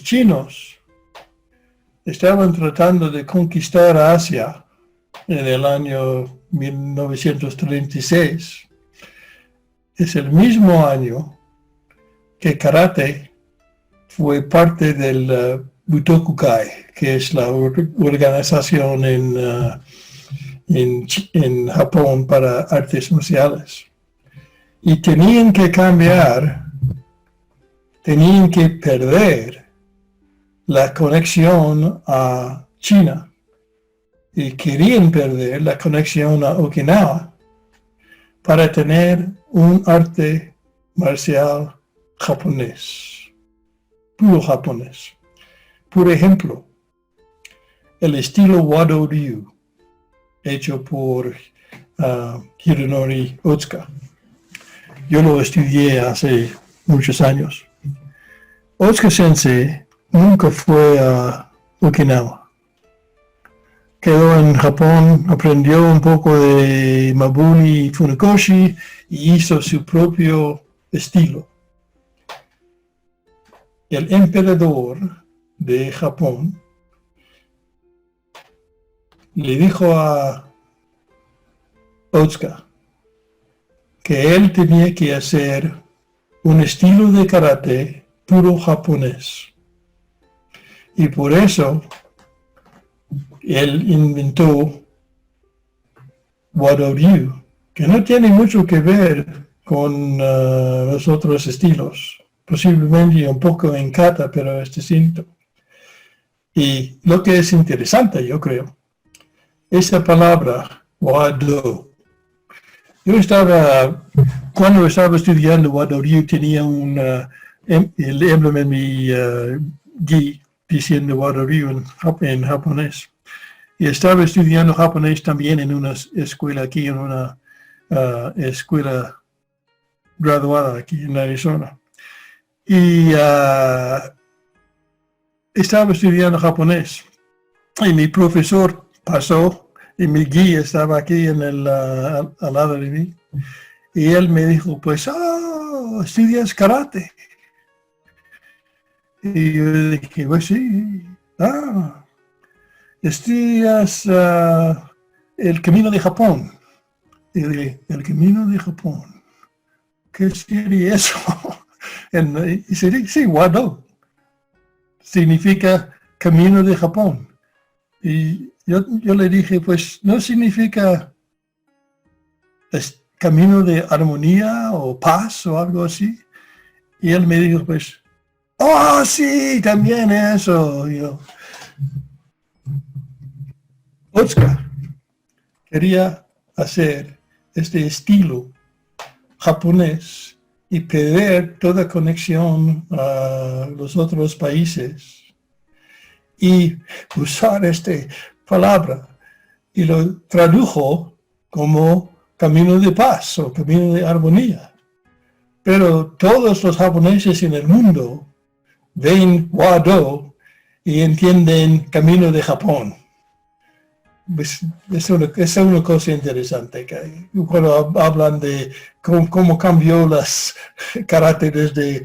chinos estaban tratando de conquistar Asia en el año 1936. Es el mismo año que karate fue parte del Butokukai, que es la organización en Japón para artes marciales. Y tenían que perder la conexión a China y querían perder la conexión a Okinawa para tener un arte marcial japonés, puro japonés. Por ejemplo, el estilo Wado Ryu, hecho por Hironori Otsuka. Yo lo estudié hace muchos años. Otsuka Sensei nunca fue a Okinawa. Quedó en Japón, aprendió un poco de Mabuni y Funakoshi y hizo su propio estilo. El emperador de Japón le dijo a Otsuka que él tenía que hacer un estilo de karate puro japonés. Y por eso él inventó Wado Ryu, que no tiene mucho que ver con los otros estilos. Posiblemente un poco en kata, pero es distinto. Y lo que es interesante, yo creo, esa palabra, Wado. Cuando estaba estudiando Wado Ryu, tenía el emblema en mi gi diciendo Wado Ryu en japonés. Y estaba estudiando japonés también en una escuela aquí, en una escuela graduada aquí en Arizona. Y estaba estudiando japonés. Y mi profesor pasó, y mi guía estaba aquí al lado de mí. Y él me dijo, pues, estudias karate. Y yo dije, pues sí. Estudias el camino de Japón. Y yo dije, el camino de Japón. ¿Qué sería eso? Y dice, sí, Wado. Significa camino de Japón. Y yo le dije, pues no significa camino de armonía o paz o algo así. Y él me dijo, pues, sí, también eso. Y yo, Otsuka quería hacer este estilo japonés y perder toda conexión a los otros países y usar esta palabra y lo tradujo como camino de paz o camino de armonía. Pero todos los japoneses en el mundo ven Wado y entienden camino de Japón. Es una cosa interesante que cuando hablan de cómo cambió las karate desde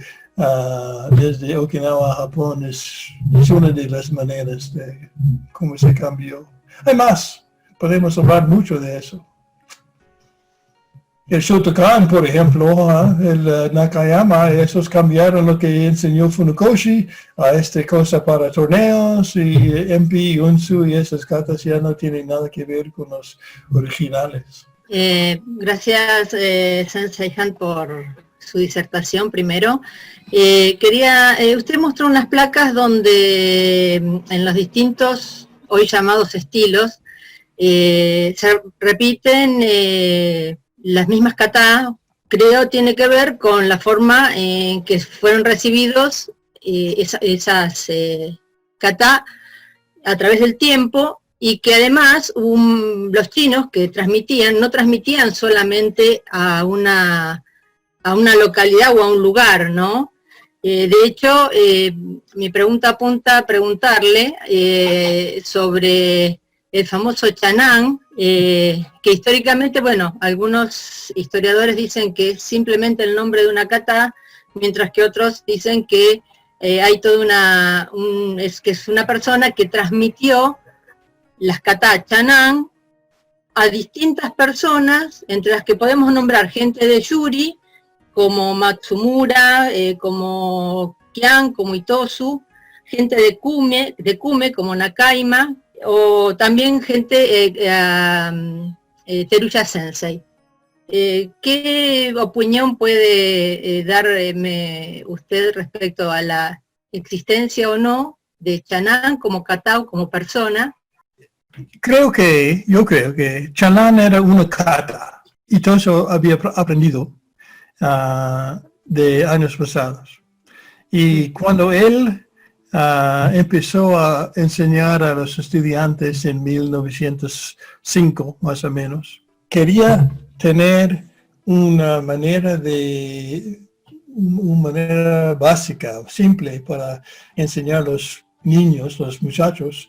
Okinawa a Japón, es una de las maneras de cómo se cambió. Además, podemos hablar mucho de eso. El Shotokan, por ejemplo, el Nakayama, esos cambiaron lo que enseñó Funakoshi a esta cosa para torneos, y MP y Unsu y esas katas ya no tienen nada que ver con los originales. Gracias, Sensei Han, por su disertación primero. Usted mostró unas placas donde en los distintos, hoy llamados estilos, se repiten las mismas kata. Creo tiene que ver con la forma en que fueron recibidos esas kata a través del tiempo, y que además los chinos que no transmitían solamente a una localidad o a un lugar, ¿no? De hecho, mi pregunta apunta a preguntarle sobre el famoso Chanang, que históricamente, bueno, algunos historiadores dicen que es simplemente el nombre de una kata, mientras que otros dicen que hay toda que es una persona que transmitió las kata Chanang a distintas personas, entre las que podemos nombrar gente de Yuri, como Matsumura, como Kian, como Itosu, gente de Kume, como Nakaima, o también gente Teruya Sensei. ¿Qué opinión puede darme usted respecto a la existencia o no de Chanang como kata o como persona? Yo creo que Chanang era una kata, y todo eso había aprendido de años pasados. Y cuando él empezó a enseñar a los estudiantes en 1905, más o menos. Quería tener una manera básica, simple, para enseñar a los niños, los muchachos,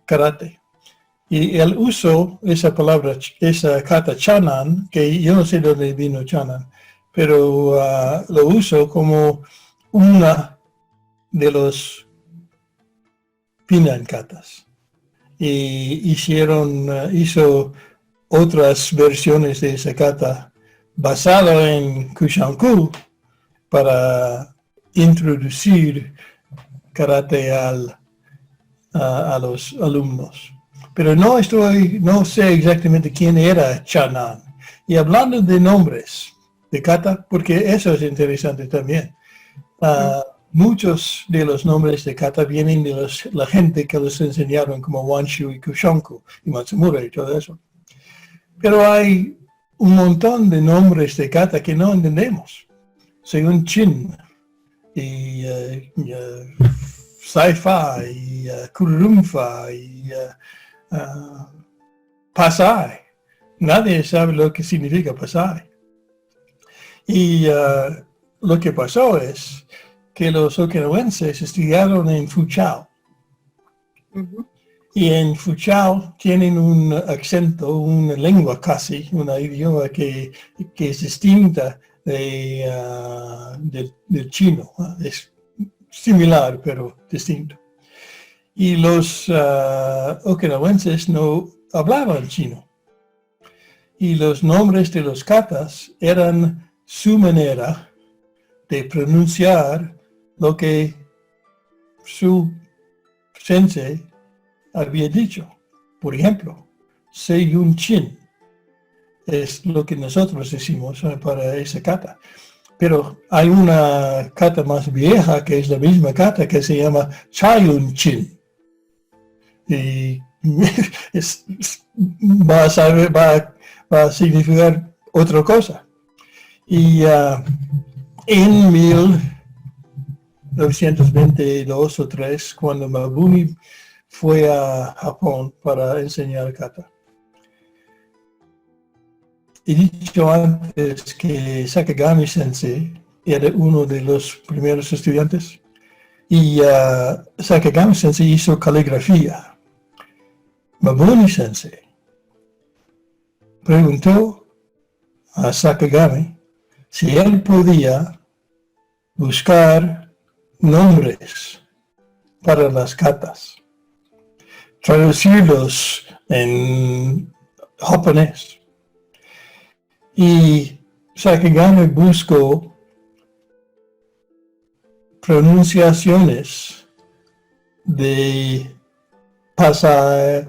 karate. Y él usó esa palabra, esa kata chanan, que yo no sé de dónde vino chanan, pero lo usó como una de los Pinan katas. Y hizo otras versiones de esa kata basado en Kushanku para introducir karate a los alumnos. Pero no sé exactamente quién era Chanan. Y hablando de nombres de kata, porque eso es interesante también. Muchos de los nombres de kata vienen de la gente que los enseñaron, como Wanshu y Kushanku y Matsumura y todo eso. Pero hay un montón de nombres de kata que no entendemos. Según Chin y Saifa y Kurumfa y Pasai. Nadie sabe lo que significa Pasai. Y lo que pasó es que los okinawenses estudiaron en Fuzhou. Y en Fuzhou tienen un acento, una lengua casi, una idioma que es distinta del chino. Es similar, pero distinto. Y los okinawenses no hablaban chino. Y los nombres de los katas eran su manera de pronunciar lo que su sensei había dicho. Por ejemplo, Seiyun Chin es lo que nosotros decimos para esa kata. Pero hay una kata más vieja que es la misma kata que se llama Chayun Chin. Y va a significar otra cosa. Y en 1922 o 3, cuando Mabuni fue a Japón para enseñar kata. He dicho antes que Sakagami Sensei era uno de los primeros estudiantes y Sakagami Sensei hizo caligrafía. Mabuni Sensei preguntó a Sakagami si él podía buscar nombres para las katas, traducirlos en japonés. Y Sakagami buscó pronunciaciones de Pasai.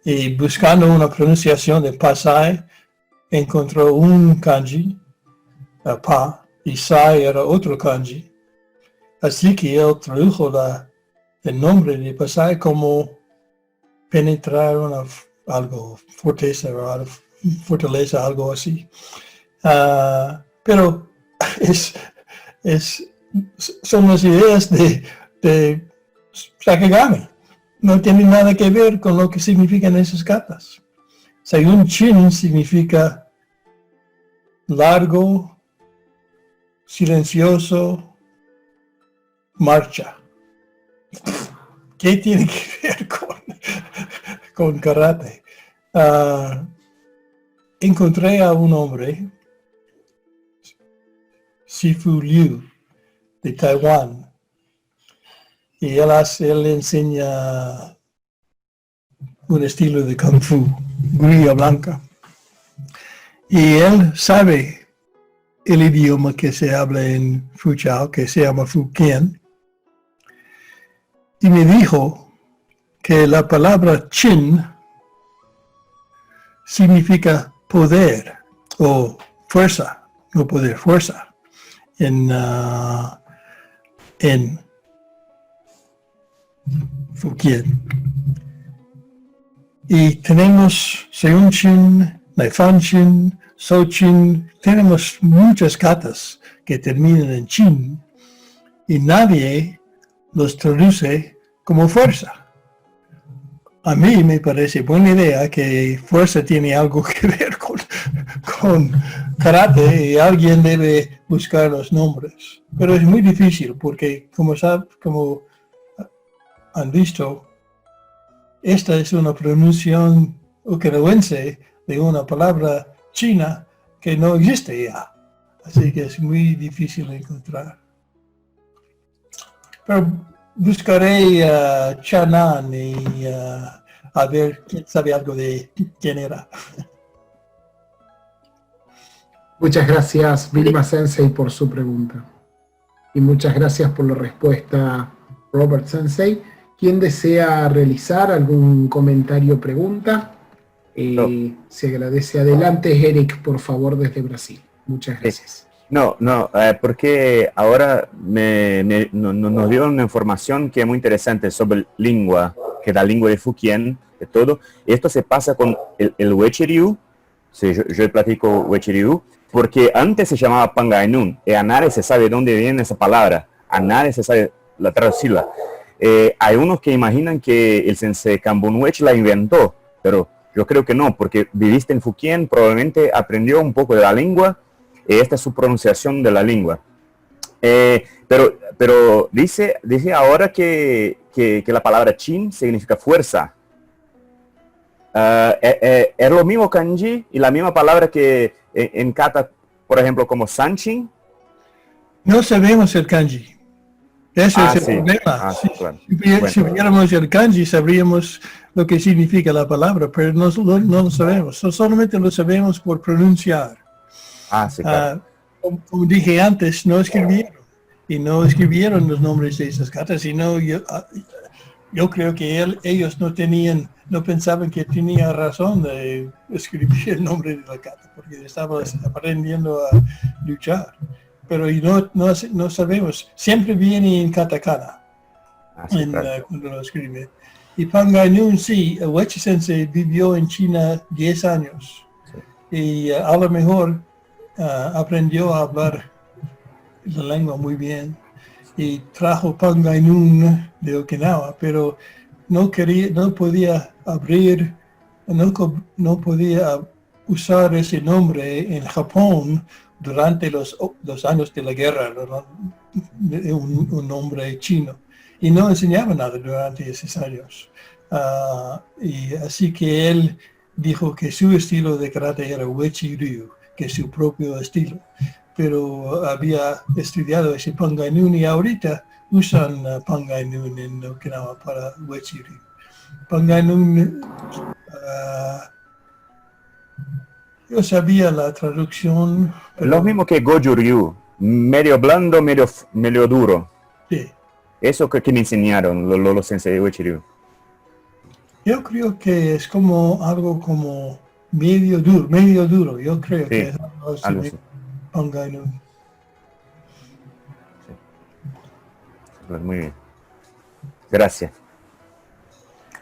Y buscando una pronunciación de Pasai, encontró un kanji, Pa, y Sai era otro kanji. Así que él tradujo el nombre de Pasai como penetrar algo, fortaleza, algo así. Pero son las ideas de Sakagami. No tiene nada que ver con lo que significan esas katas. Seiyun Chin significa largo, silencioso, marcha. ¿Qué tiene que ver con karate? Encontré a un hombre, Sifu Liu, de Taiwán, y él enseña un estilo de Kung Fu, guerrilla blanca. Y él sabe el idioma que se habla en Fuzhou, que se llama Fujian. Y me dijo que la palabra Chin significa poder o fuerza, no poder, fuerza, en Fujian. Y tenemos Seiyun Chin, Naifan Chin, So Chin, tenemos muchas katas que terminan en Chin y nadie los traduce como fuerza. A mí me parece buena idea que fuerza tiene algo que ver con karate y alguien debe buscar los nombres. Pero es muy difícil porque, como han visto, esta es una pronunciación okinawense de una palabra china que no existe ya. Así que es muy difícil de encontrar. Pero buscaré a Chanan y a ver quién sabe algo de quién era. Muchas gracias, Vilma Sensei, por su pregunta. Y muchas gracias por la respuesta, Robert Sensei. ¿Quién desea realizar algún comentario o pregunta? Se agradece. Adelante, Eric, por favor, desde Brasil. Muchas gracias. Porque ahora nos dio una información que es muy interesante sobre lengua, que es la lengua de Fukien, de todo. Y esto se pasa con el Wechiryu. Sí, yo platico Wechiryu, porque antes se llamaba Pangainun, y a nadie se sabe dónde viene esa palabra, a nadie se sabe la traducirla. Hay unos que imaginan que el sensei Kambun-Wech la inventó, pero yo creo que no, porque viviste en Fukien, probablemente aprendió un poco de la lengua, y esta es su pronunciación de la lengua. Pero dice ahora que la palabra chin significa fuerza. ¿Es lo mismo kanji y la misma palabra que en kata, por ejemplo, como sanchin? No sabemos el kanji. Ese es el problema. Claro. Si viéramos el kanji, sabríamos lo que significa la palabra, pero no lo sabemos. Solamente lo sabemos por pronunciar. Claro. Como dije antes, no escribieron. Y no escribieron los nombres de esas katas, sino yo creo que ellos no pensaban que tenía razón de escribir el nombre de la kata, porque estaban aprendiendo a luchar. Pero no sabemos, siempre viene en katakana cuando lo escribe. Y Pangainun, sí, Wechi Sensei vivió en China 10 años. Sí. Y a lo mejor aprendió a hablar la lengua muy bien. Y trajo Pangainun de Okinawa, pero no podía abrir, no podía usar ese nombre en Japón durante los años de la guerra, un nombre chino. Y no enseñaba nada durante esos años. Y así que él dijo que su estilo de karate era Wechi-ryu, que es su propio estilo. Pero había estudiado ese Pangainun y ahorita usan Pangainun en Okinawa para Wechi-ryu. Pangainun, yo sabía la traducción. Lo mismo que Goju-ryu, medio blando, medio duro. Sí. Eso que me enseñaron los sensei de Wechi-ryu. Yo creo que es como algo como medio duro. Yo creo que es algo así. Pangainun. Sí. Muy bien. Gracias.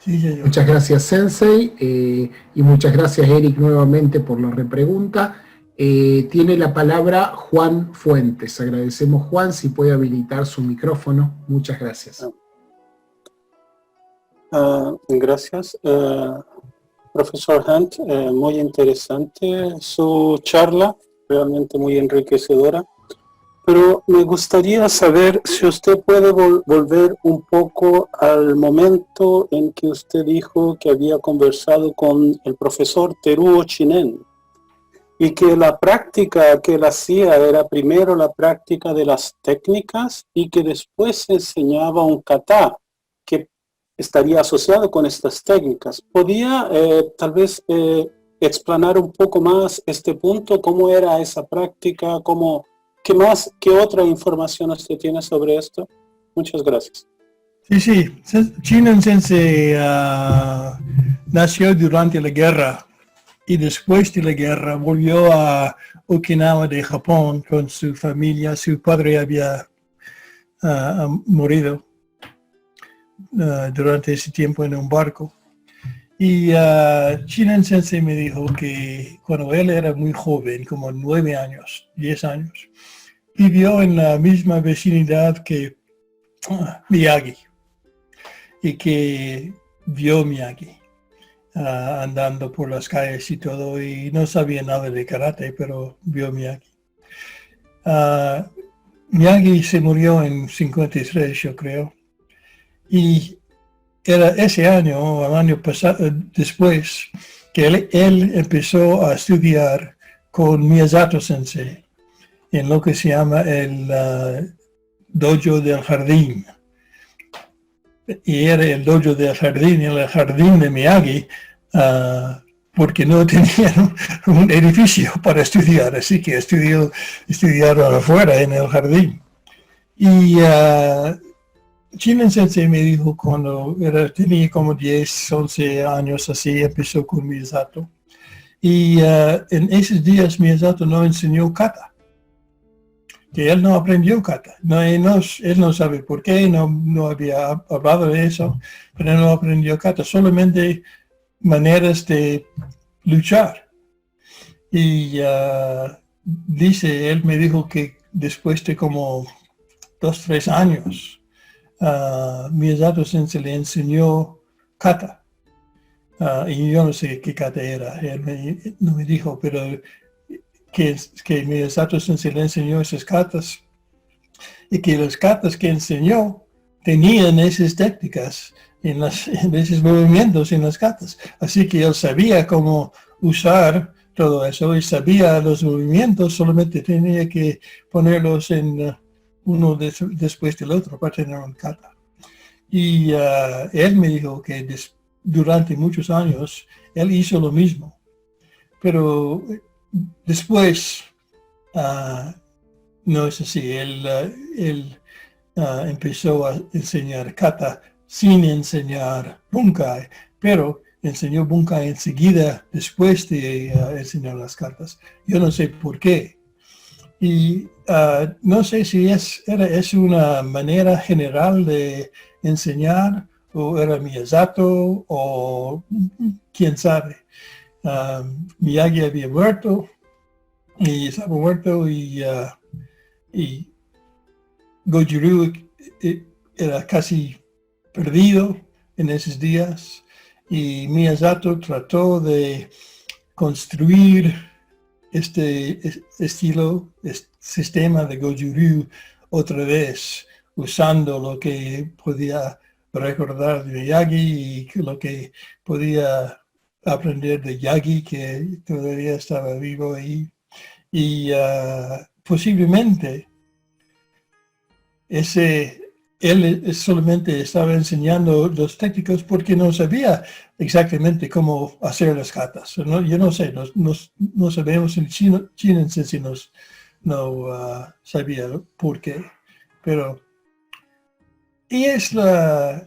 Sí, señor. Muchas gracias, Sensei, y muchas gracias, Eric, nuevamente por la repregunta. Tiene la palabra Juan Fuentes. Agradecemos, Juan, si puede habilitar su micrófono. Muchas gracias. Gracias. Profesor Hunt, muy interesante su charla, realmente muy enriquecedora. Pero me gustaría saber si usted puede volver un poco al momento en que usted dijo que había conversado con el profesor Teruo Chinen y que la práctica que él hacía era primero la práctica de las técnicas y que después se enseñaba un kata que estaría asociado con estas técnicas. ¿Podía tal vez explanar un poco más este punto? ¿Cómo era esa práctica? ¿Qué otra información usted tiene sobre esto? Muchas gracias. Sí. Chinen Sensei nació durante la guerra y después de la guerra volvió a Okinawa de Japón con su familia. Su padre había morido durante ese tiempo en un barco. Y Chinen Sensei me dijo que cuando él era muy joven, como 9 años, 10 años, vivió en la misma vecinidad que Miyagi y que vio Miyagi andando por las calles y todo, y no sabía nada de karate, pero vio Miyagi. Miyagi se murió en 53, yo creo, y era ese año o el año pasado, después, que él empezó a estudiar con Miyazato Sensei en lo que se llama el dojo del jardín. Y era el dojo del jardín, el jardín de Miyagi, porque no tenían un edificio para estudiar, así que estudiaron afuera en el jardín. Y Chinen Sensei me dijo cuando tenía como 10, 11 años, así empezó con Miyazato. Y en esos días Miyazato no enseñó kata, que él no aprendió kata. Él no sabe por qué, no había hablado de eso, pero no aprendió kata, solamente maneras de luchar. Y él me dijo que después de como 2, 3 años, Miyazato Sensei le enseñó kata. Y yo no sé qué kata era, él no me dijo, pero que Miyazato Sensei le enseñó esas katas y que las katas que enseñó tenían esas técnicas en esos movimientos en las katas. Así que él sabía cómo usar todo eso y sabía los movimientos, solamente tenía que ponerlos en uno después del otro para tener un kata. Y él me dijo que durante muchos años él hizo lo mismo, pero después no es así. Él empezó a enseñar kata sin enseñar bunkai, pero enseñó bunkai enseguida después de enseñar las katas. Yo no sé por qué. Y no sé si es una manera general de enseñar, o era Miyazato, o quién sabe. Miyagi había muerto, y estaba muerto, y Goju-Ryu era casi perdido en esos días, y Miyazato trató de construir este sistema de Goju-Ryu otra vez, usando lo que podía recordar de Miyagi y lo que podía aprender de Yagi, que todavía estaba vivo ahí. Y posiblemente él solamente estaba enseñando los técnicos porque no sabía exactamente cómo hacer las katas. ¿No? Yo no sé, no sabemos en Chinen Sensei no sabía por qué. Pero y es la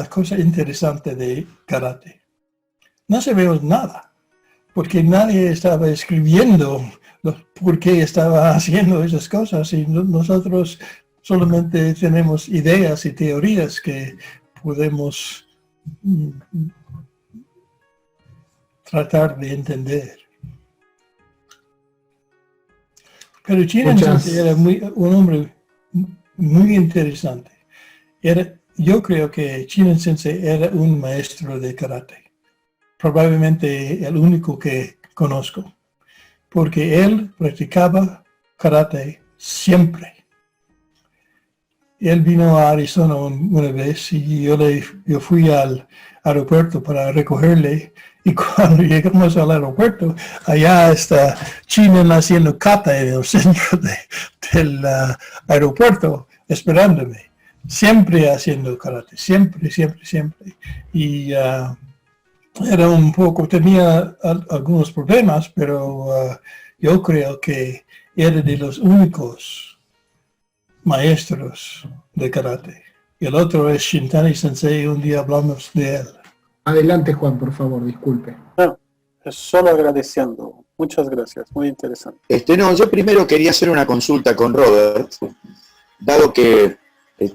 cosa interesante de karate. No sabemos nada, porque nadie estaba escribiendo por qué estaba haciendo esas cosas, y nosotros solamente tenemos ideas y teorías que podemos tratar de entender. Pero Chinen Sensei era un hombre muy interesante. Yo creo que Chinen Sensei era un maestro de karate, probablemente el único que conozco, porque él practicaba karate siempre. Él vino a Arizona una vez y yo fui al aeropuerto para recogerle, y cuando llegamos al aeropuerto, allá está Chinen haciendo kata en el centro del aeropuerto, esperándome. Siempre haciendo karate, siempre. Y era tenía algunos problemas, pero yo creo que era de los únicos maestros de karate. Y el otro es Shintani Sensei, un día hablamos de él. Adelante, Juan, por favor, disculpe. No, solo agradeciendo. Muchas gracias, muy interesante. No, yo primero quería hacer una consulta con Robert, dado que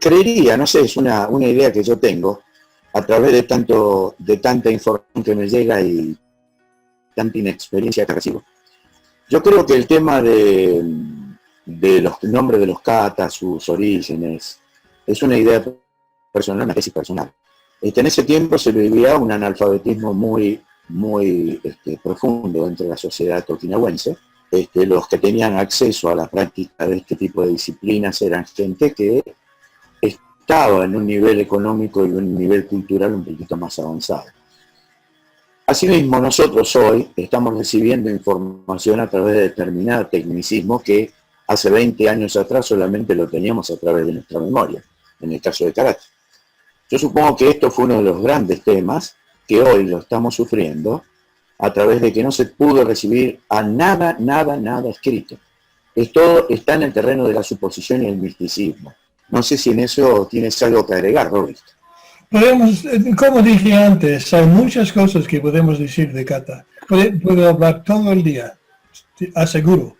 creería, no sé, es una idea que yo tengo, a través de tanta información que me llega y tanta inexperiencia que recibo. Yo creo que el tema de de los nombres de los katas, sus orígenes. Es una idea personal, una tesis personal. En ese tiempo se vivía un analfabetismo muy profundo dentro de la sociedad okinawense. Los que tenían acceso a la práctica de este tipo de disciplinas eran gente que estaba en un nivel económico y un nivel cultural un poquito más avanzado. Asimismo, nosotros hoy estamos recibiendo información a través de determinado tecnicismo que hace 20 años atrás solamente lo teníamos a través de nuestra memoria, en el caso de karate. Yo supongo que esto fue uno de los grandes temas que hoy lo estamos sufriendo a través de que no se pudo recibir a nada escrito. Todo está en el terreno de la suposición y el misticismo. No sé si en eso tienes algo que agregar, Robert. Podemos, como dije antes, hay muchas cosas que podemos decir de kata. Puedo hablar todo el día, te aseguro,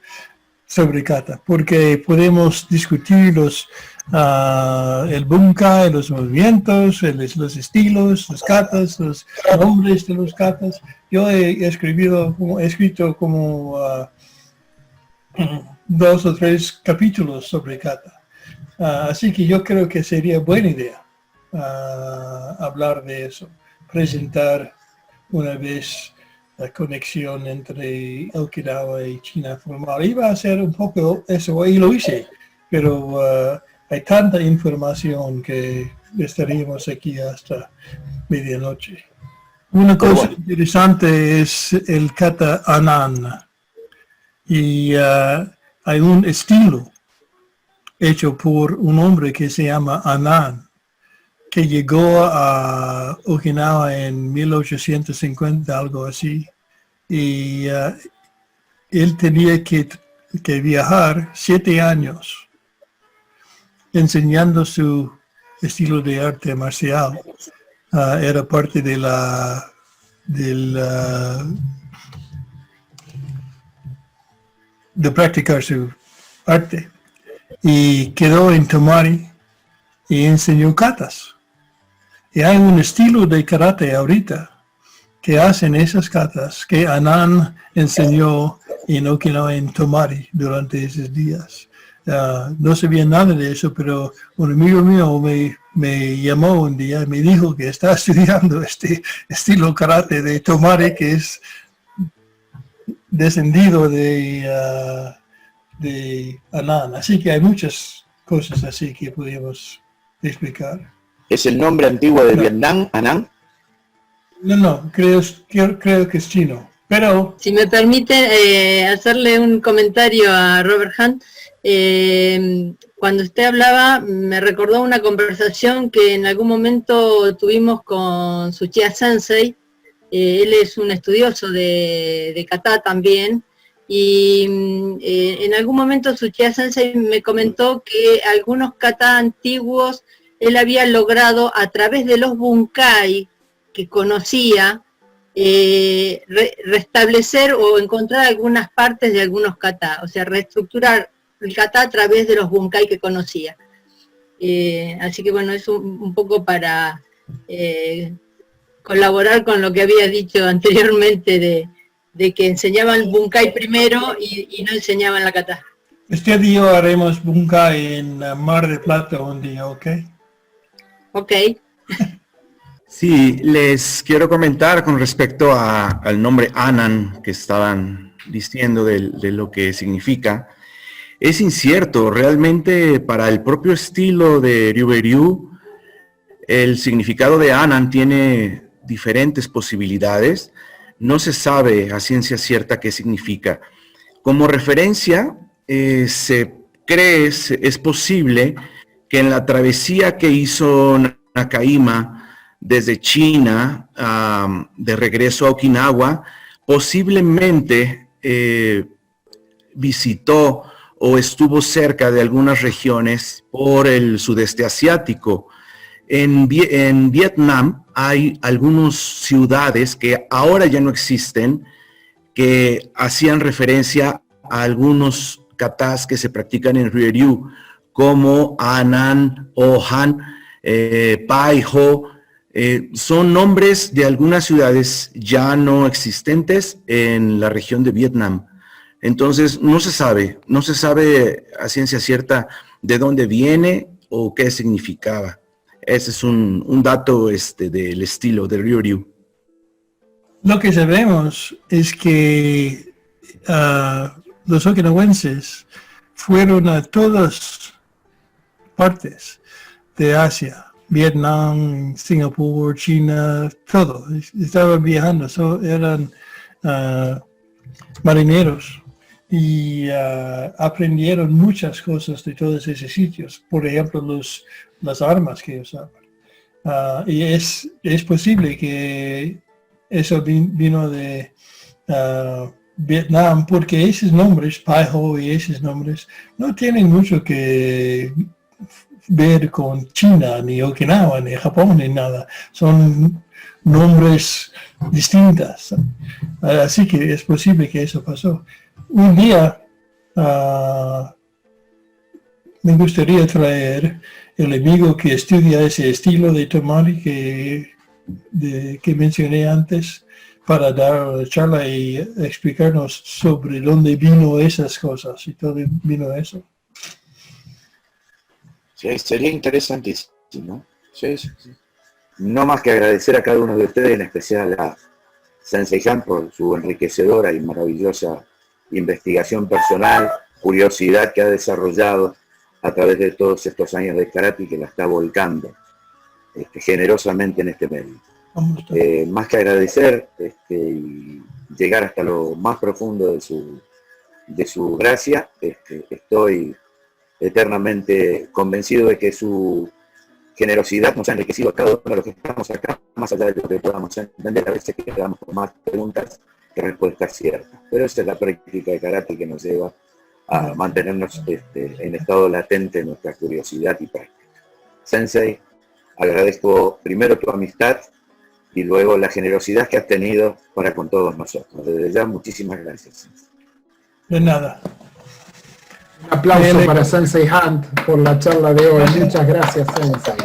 sobre kata, porque podemos discutir el bunkai, los movimientos, los estilos, los katas, los nombres de los katas. Yo he escrito como 2 o 3 capítulos sobre kata. Así que yo creo que sería buena idea hablar de eso, presentar una vez la conexión entre Okinawa y China formal. Iba a hacer un poco eso y lo hice, pero hay tanta información que estaríamos aquí hasta medianoche. Una cosa interesante es el kata Anan, y hay un estilo hecho por un hombre que se llama Anan, que llegó a Okinawa en 1850, algo así, y él tenía que viajar 7 años enseñando su estilo de arte marcial. Era parte de practicar su arte, y quedó en Tomari y enseñó katas. Y hay un estilo de karate ahorita que hacen esas katas que Anan enseñó en Okinawa, en Tomari, durante esos días. No sabía nada de eso, pero un amigo mío me llamó un día y me dijo que está estudiando este estilo karate de Tomari, que es descendido de Anan. Así que hay muchas cosas así que podemos explicar. ¿Es el nombre antiguo de Vietnam, Anan? No, creo que es chino. Pero si me permite hacerle un comentario a Robert Hunt, cuando usted hablaba me recordó una conversación que en algún momento tuvimos con Tsuchiya Sensei. Él es un estudioso de kata también, y en algún momento Tsuchiya Sensei me comentó que algunos kata antiguos él había logrado a través de los bunkai que conocía restablecer o encontrar algunas partes de algunos kata, o sea, reestructurar el kata a través de los bunkai que conocía. Así que bueno, es un poco para colaborar con lo que había dicho anteriormente de que enseñaban bunkai primero y no enseñaban la kata. Este día haremos bunkai en Mar del Plata un día, ¿ok? Ok. Sí, les quiero comentar con respecto al nombre Anan que estaban diciendo de lo que significa. Es incierto, realmente para el propio estilo de Ryuberyu, el significado de Anan tiene diferentes posibilidades. No se sabe a ciencia cierta qué significa. Como referencia, se cree, es posible que en la travesía que hizo Nakahima desde China de regreso a Okinawa, posiblemente visitó o estuvo cerca de algunas regiones por el sudeste asiático. En Vietnam hay algunas ciudades que ahora ya no existen, que hacían referencia a algunos katas que se practican en Ryuryu, como Anan o Han, Pai Ho. Son nombres de algunas ciudades ya no existentes en la región de Vietnam. Entonces no se sabe a ciencia cierta de dónde viene o qué significaba. Ese es un dato del estilo de Ryuryu. Lo que sabemos es que los okinawenses fueron a todas partes de Asia, Vietnam, Singapur, China, todo. Estaban viajando, eran marineros y aprendieron muchas cosas de todos esos sitios. Por ejemplo, las armas que usaban. Y es posible que eso vino de Vietnam, porque esos nombres, Paiho y esos nombres, no tienen mucho que ver con China, ni Okinawa, ni Japón, ni nada. Son nombres distintos. Así que es posible que eso pasó. Un día me gustaría traer el amigo que estudia ese estilo de tomari que mencioné antes, para dar la charla y explicarnos sobre dónde vino esas cosas y todo vino eso. Sí, sería interesantísimo. Sí. No más que agradecer a cada uno de ustedes, en especial a Sensei Han por su enriquecedora y maravillosa investigación personal, curiosidad que ha desarrollado a través de todos estos años de karate y que la está volcando generosamente en este medio. Más que agradecer y llegar hasta lo más profundo de su gracia, estoy eternamente convencido de que su generosidad nos ha enriquecido a cada uno de los que estamos acá, más allá de lo que podamos entender. A veces quedamos con más preguntas que respuestas ciertas, pero esa es la práctica de karate que nos lleva a mantenernos en estado latente de nuestra curiosidad y práctica. Sensei, agradezco primero tu amistad y luego la generosidad que has tenido para con todos nosotros. Desde ya, muchísimas gracias. De nada. Un aplauso para Sensei Hunt por la charla de hoy. Muchas gracias, Sensei.